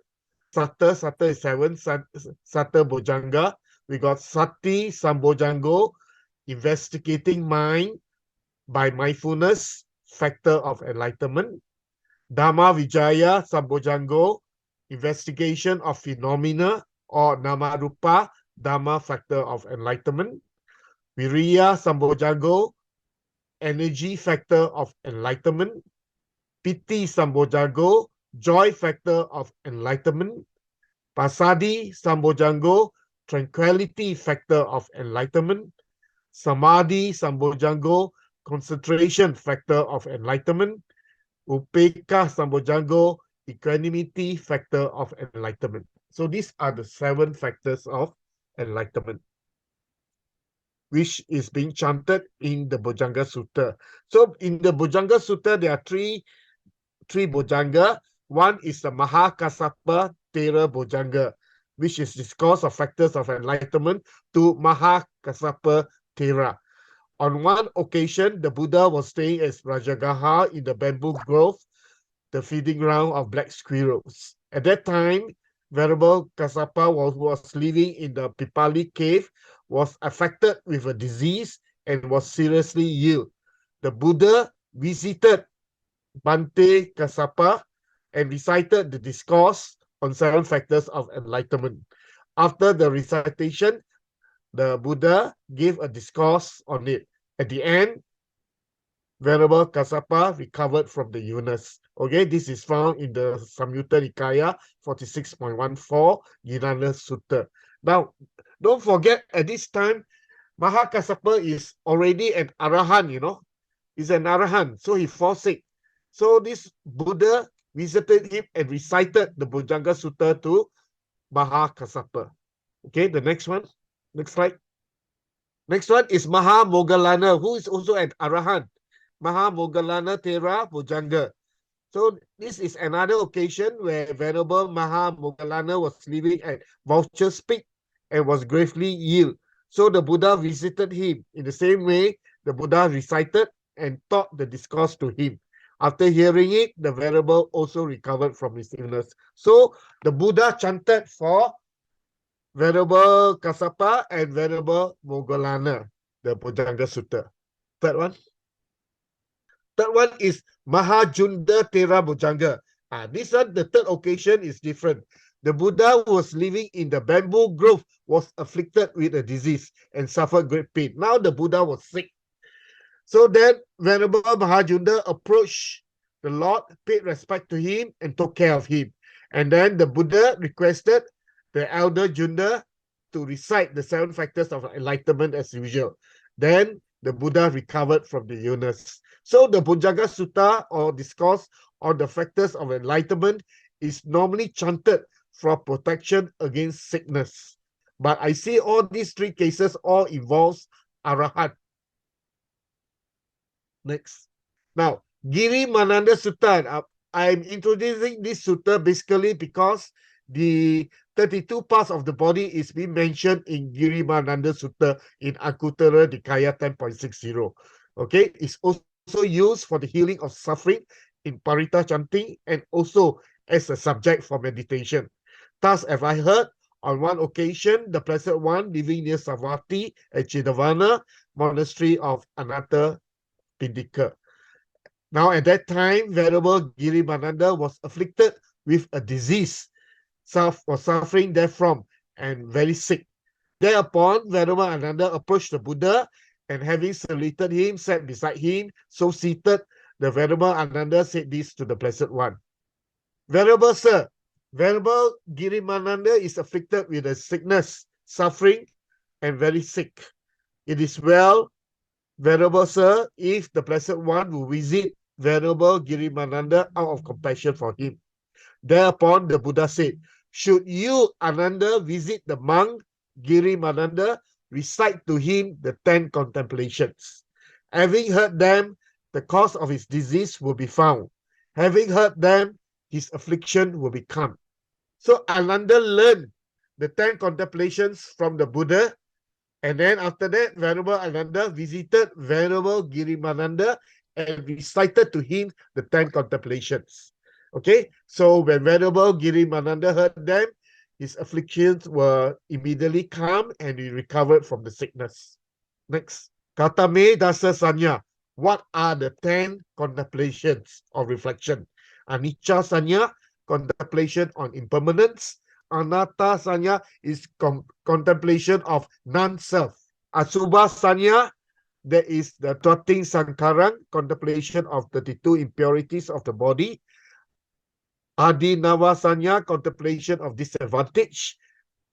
Satta is 7, Satta Bojjhanga. We got Sati Sambojjhango, investigating mind by mindfulness, factor of enlightenment. Dhamma Vijaya Sambojjhango, investigation of phenomena or Namarupa, Dhamma, factor of enlightenment. Viriya Sambojjhango, energy, factor of enlightenment. Piti Sambojjhango, joy, factor of enlightenment. Pasadi Sambojjhango, tranquility, factor of enlightenment. Samadhi Sambojjhango, concentration, factor of enlightenment. Upeka Sambojjhango, equanimity, factor of enlightenment. So these are the 7 factors of enlightenment, which is being chanted in the Bojjhanga Sutta. So in the Bojjhanga Sutta, there are three Bojjhanga. One is the Mahakassapa Thera Bojjhanga, which is discourse of factors of enlightenment to Mahakassapa Thera. On one occasion, the Buddha was staying at Rajagaha in the bamboo grove, the feeding ground of black squirrels. At that time, Venerable Kassapa was living in the Pipali cave, was affected with a disease and was seriously ill. The Buddha visited Bhante Kassapa and recited the discourse on 7 factors of enlightenment. After the recitation, the Buddha gave a discourse on it. At the end, Venerable Kassapa recovered from the illness. Okay, this is found in the Samyutta Nikaya 46.14 Ginana Sutta. Now, don't forget, at this time, Mahakassapa is already an Arahant, you know. He's an Arahant, so he fall sick. So this Buddha visited him and recited the Bojjhanga Sutta to Mahakassapa. Okay, the next one. Next slide. Next one is Mahamoggallana, who is also an Arahant. Mahamoggallana Thera Bojjhanga. So this is another occasion where Venerable Mahamoggallana was living at Vulture's Peak and was gravely ill. So the Buddha visited him. In the same way, the Buddha recited and taught the discourse to him. After hearing it, the Venerable also recovered from his illness. So the Buddha chanted for Venerable Kassapa and Venerable Moggallana, the Bojjhanga Sutta. Third one. Third one is Mahajunda Thera Bojjhanga. This one, the third occasion is different. The Buddha was living in the bamboo grove, was afflicted with a disease and suffered great pain. Now the Buddha was sick. So then Venerable Mahajunda approached the Lord, paid respect to him and took care of him. And then the Buddha requested the elder Junda to recite the 7 factors of enlightenment as usual. Then the Buddha recovered from the illness. So the Bojjhanga Sutta or discourse on the factors of enlightenment is normally chanted for protection against sickness. But I see all these 3 cases all involves Arahant. Next. Now, Giri Mananda Sutta. I'm introducing this sutta basically because the 32 parts of the body is being mentioned in Giri Mananda Sutta in Anguttara Nikaya 10.60. Okay, it's also used for the healing of suffering in Parita chanting and also as a subject for meditation. Thus, have I heard on one occasion the Blessed One living near Savatthi at Chidavana monastery of Anatta Pindika. Now, at that time, Venerable Girimananda was afflicted with a disease, was suffering therefrom, and very sick. Thereupon, Venerable Ananda approached the Buddha, and having saluted him, sat beside him. So seated, the Venerable Ananda said this to the Blessed One. Venerable Sir, Venerable Girimananda is afflicted with a sickness, suffering, and very sick. It is well, Venerable Sir, if the Blessed One will visit Venerable Girimananda out of compassion for him. Thereupon the Buddha said, should you, Ananda, visit the monk Girimananda, recite to him the 10 contemplations. Having heard them, the cause of his disease will be found. Having heard them, his affliction will be calmed. So Ananda learned the 10 contemplations from the Buddha, and then after that, Venerable Ananda visited Venerable Girimananda and recited to him the 10 contemplations. Okay, so when Venerable Girimananda heard them, his afflictions were immediately calm and he recovered from the sickness. Next, Katame Dasa Sanya. What are the 10 contemplations of reflection? Anicca Sanya, contemplation on impermanence. Anatta Sanya is contemplation of non-self. Asubha Sanya, that is the 13 Sankarang, contemplation of 32 impurities of the body. Adinava Sanya, contemplation of disadvantage.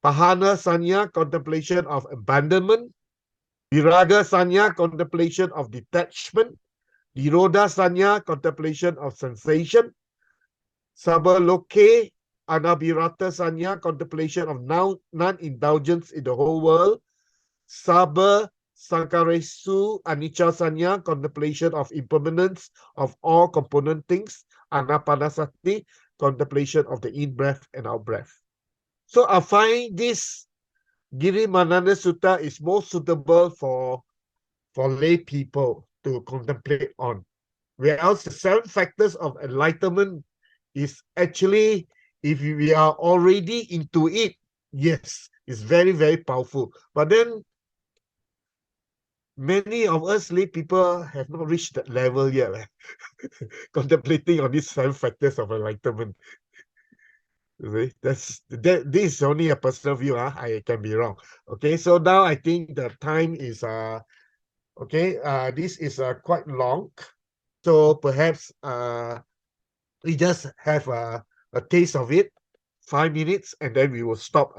Pahana Sanya, contemplation of abandonment. Viraga Sanya, contemplation of detachment. Nirodha Sanya, contemplation of sensation. Sabaloke Anabhirata Sanya, contemplation of non-indulgence in the whole world. Sabha Sankaresu Anicca Sanya, contemplation of impermanence of all component things. Anapanasati, contemplation of the in-breath and out-breath. So I find this Girimananda Sutta is more suitable for lay people to contemplate on. Whereas the 7 factors of enlightenment is actually, if we are already into it, yes, it's very, very powerful. But then many of us lay people have not reached that level yet, contemplating on these 7 factors of enlightenment. This is only a personal view. I can be wrong. Okay, so now I think the time is this is quite long. So perhaps we just have a taste of it, 5 minutes, and then we will stop.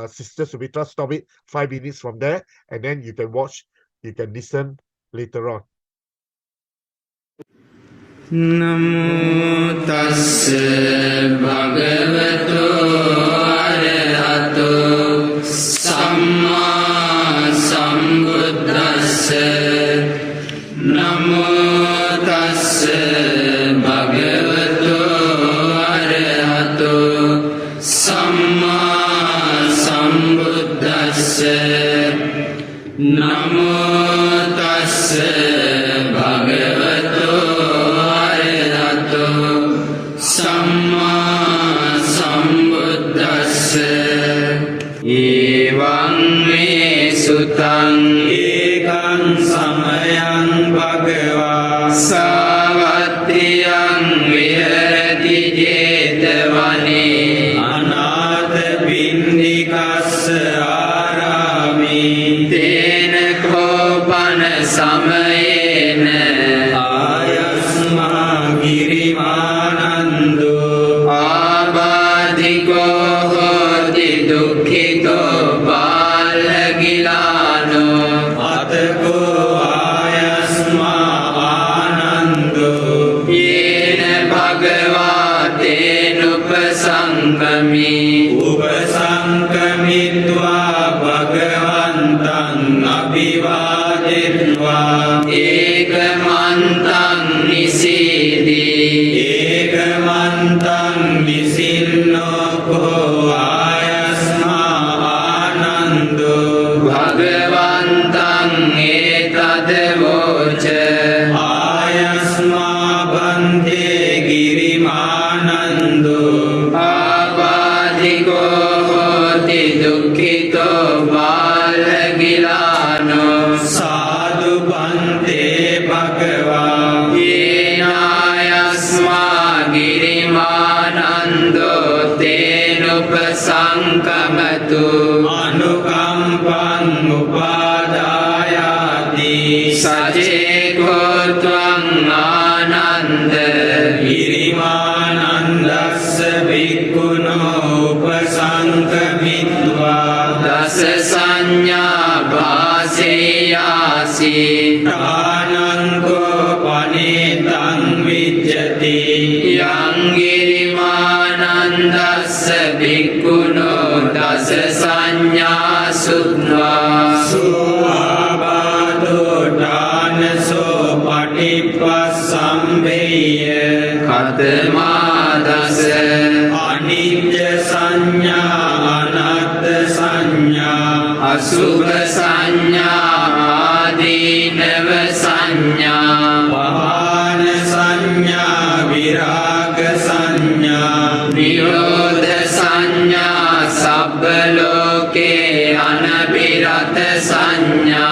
Sister Sumitra, stop it 5 minutes from there, and then you can watch, you can listen later on. Namo tassa bhagavato arahato samma sambuddhassa. Namo tassa bhagavato arahato samma sambuddhassa. Namo tassa bhagavato Samma Sambuddhassa. Evaṁ me sutaṁ ekam samayam bhagavā savattiyaṁ viharati jetavane anātha pindikassa ārāmi tena kopana samayena ayasma girimanando abadhiko hoti dukkito balagilano atako ayasma anando yena bhagavate nupasankami upasankamitva bhagavantam abhivaditva ekamantam nisi Abadiko hoti dukkito balagilano Sadhu bante bhagava Yenayasma girimanando tenupasankamatu Anukampang upadayati Sajeko tvang ananda Girimanandassa bhikkhuno upasankamitva Dasa sanya bhaseyasi Prananko panitang vijjati Yang girimanandassa bhikkhuno dasa sanya sutva Suabado danaso patipassambeya Katma dasa Anicca sanya anatta sanya Asubha sanya adinava sanya Pahana sanya viraga sanya Nirodha sanya sabbaloke anabirata sanya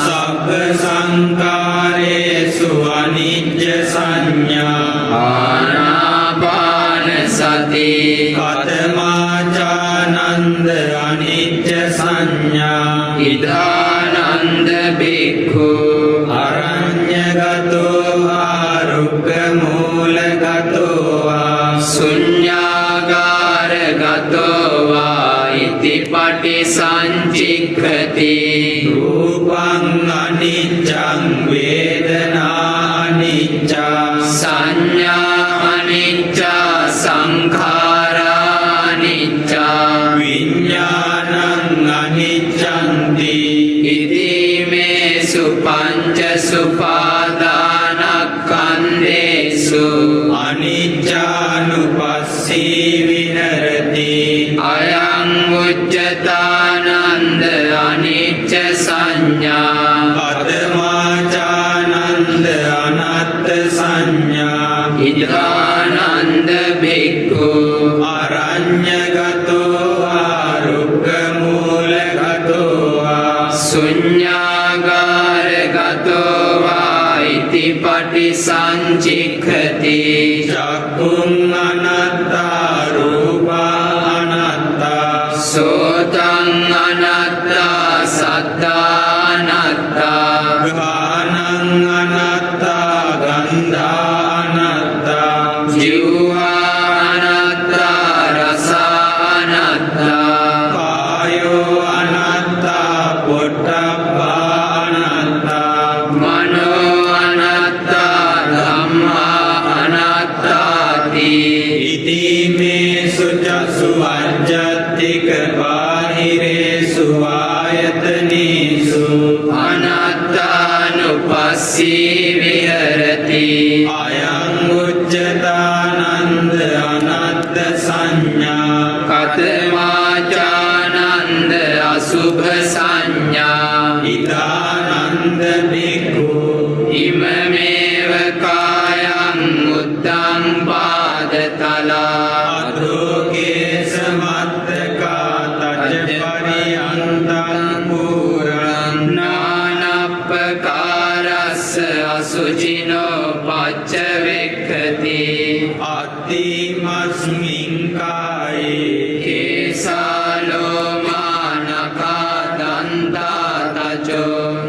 Sabba sankharesu anicca sanya Anapanasati Katamacananda anicca sanya Idhananda bhikkhu Aranyagato arukka mulagato Sunyagara gato va iti pati sanchikkati Rupang aniccang vedana anicca Sanya anicca sankhara anicca Viññānaṃ aniccanti Iti me supanca supadanakkhandesu Aniccanupassī vinarati Ayang uccatānanda anicca sanya Katamacananda anatta sanya Idhananda bhikkhu Aranyagato arukka mulagato Sunyagara gato va iti pati sanchikkati Cakkung anatta rupa anatta Sotang anatta satta anatta Ghanang anatta gandha anatta Jiva anatta rasa anatta Kayo anatta pottappa anatta Mano anatta dhamma anattati Iti me sucasu ajjatika bahiresu ayatanesu Anattanupassī viharati Ayang uccatānanda anatta sanya Katmacananda asubha sanya Idhananda bhikkhu Imameva kayang uddam padatala Adhoke samattaka tajpariyantang puram Nānapakārassa asujino paccavekkati Attimasmiन् kāye Kesālomānakā dantā taco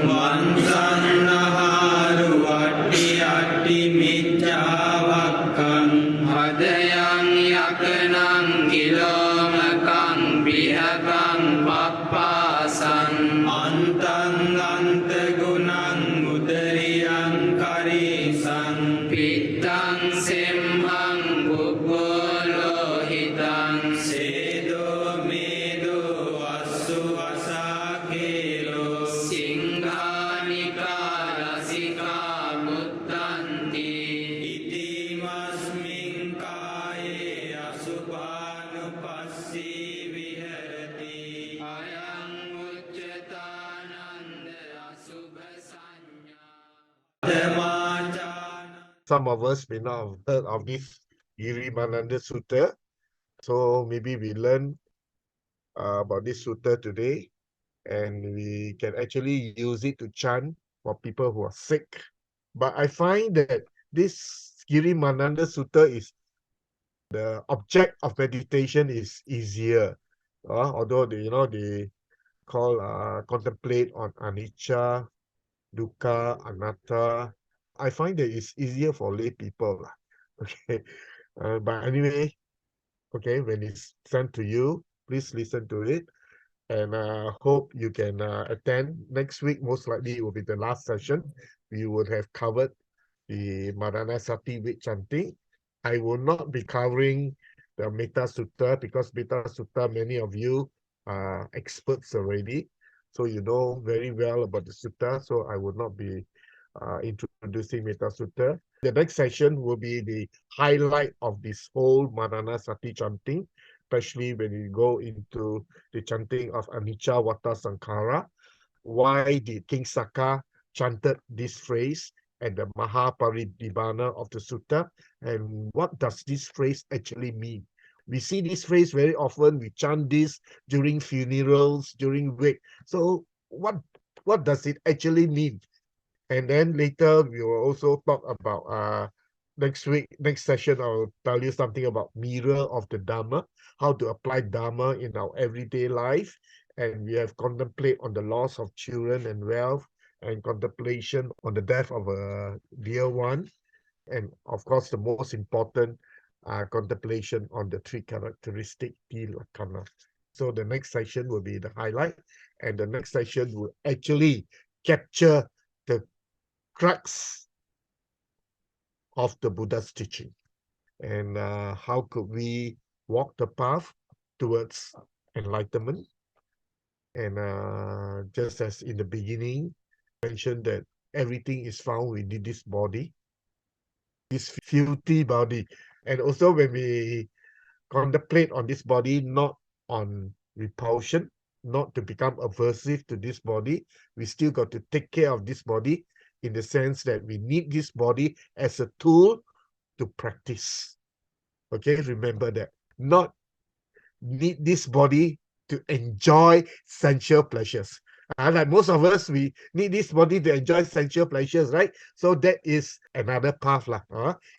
Vansannaharu atti atti micchāvakkam Hadayang yakanang kilomakang bihakang pappāsang Antang antagunang udariyang karisang Pittang simhang bubbolohitang Sedo medo asu asakelo Singhanika rasika muttanti Iti masmiन् kāye asubhanupassī viharati Ayang uccatānanda asubha sanya Dhamacana Some of us may not have heard of this Girimananda Sutta. So maybe we learn about this sutta today, and we can actually use it to chant for people who are sick. But I find that this Girimananda Sutta is the object of meditation is easier. Although they call contemplate on anicca, dukkha, anatta. I find that it's easier for lay people. Okay. But anyway, okay, when it's sent to you, please listen to it. And hope you can attend. Next week, most likely, will be the last session. We would have covered the MARANASATI with chanting. I will not be covering the Metta Sutta because Metta Sutta, many of you are experts already. So you know very well about the Sutta. So I will not be introducing Metta Sutta. The next session will be the highlight of this whole MARANASATI chanting, especially when you go into the chanting of Anicca Vata Sankhara. Why did King Saka chanted this phrase and the Mahaparidibana of the Sutta? And what does this phrase actually mean? We see this phrase very often. We chant this during funerals, during wake. So what does it actually mean? And then later we will also talk about next session I'll tell you something about mirror of the Dhamma, how to apply Dhamma in our everyday life. And we have contemplate on the loss of children and wealth, and contemplation on the death of a dear one. And of course, the most important contemplation on the three characteristic Tilakkhana. So the next session will be the highlight, and the next session will actually capture the crux of the Buddha's teaching, and how could we walk the path towards enlightenment. And just as in the beginning, mentioned that everything is found within this body, this filthy body. And also when we contemplate on this body, not on repulsion, not to become aversive to this body, we still got to take care of this body in the sense that we need this body as a tool to practice. Okay, remember that. Not need this body to enjoy sensual pleasures. Like most of us, we need this body to enjoy sensual pleasures, right? So that is another path.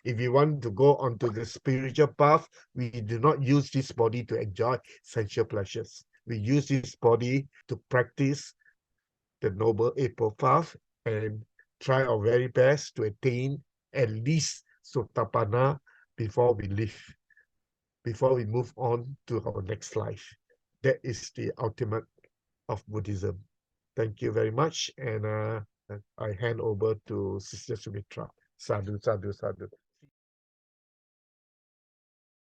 If you want to go onto the spiritual path, we do not use this body to enjoy sensual pleasures. We use this body to practice the Noble Eightfold Path and try our very best to attain at least Sotapanna before we leave, before we move on to our next life. That is the ultimate of Buddhism. Thank you very much. And I hand over to Sister Sumitra. Sadhu, sadhu, sadhu.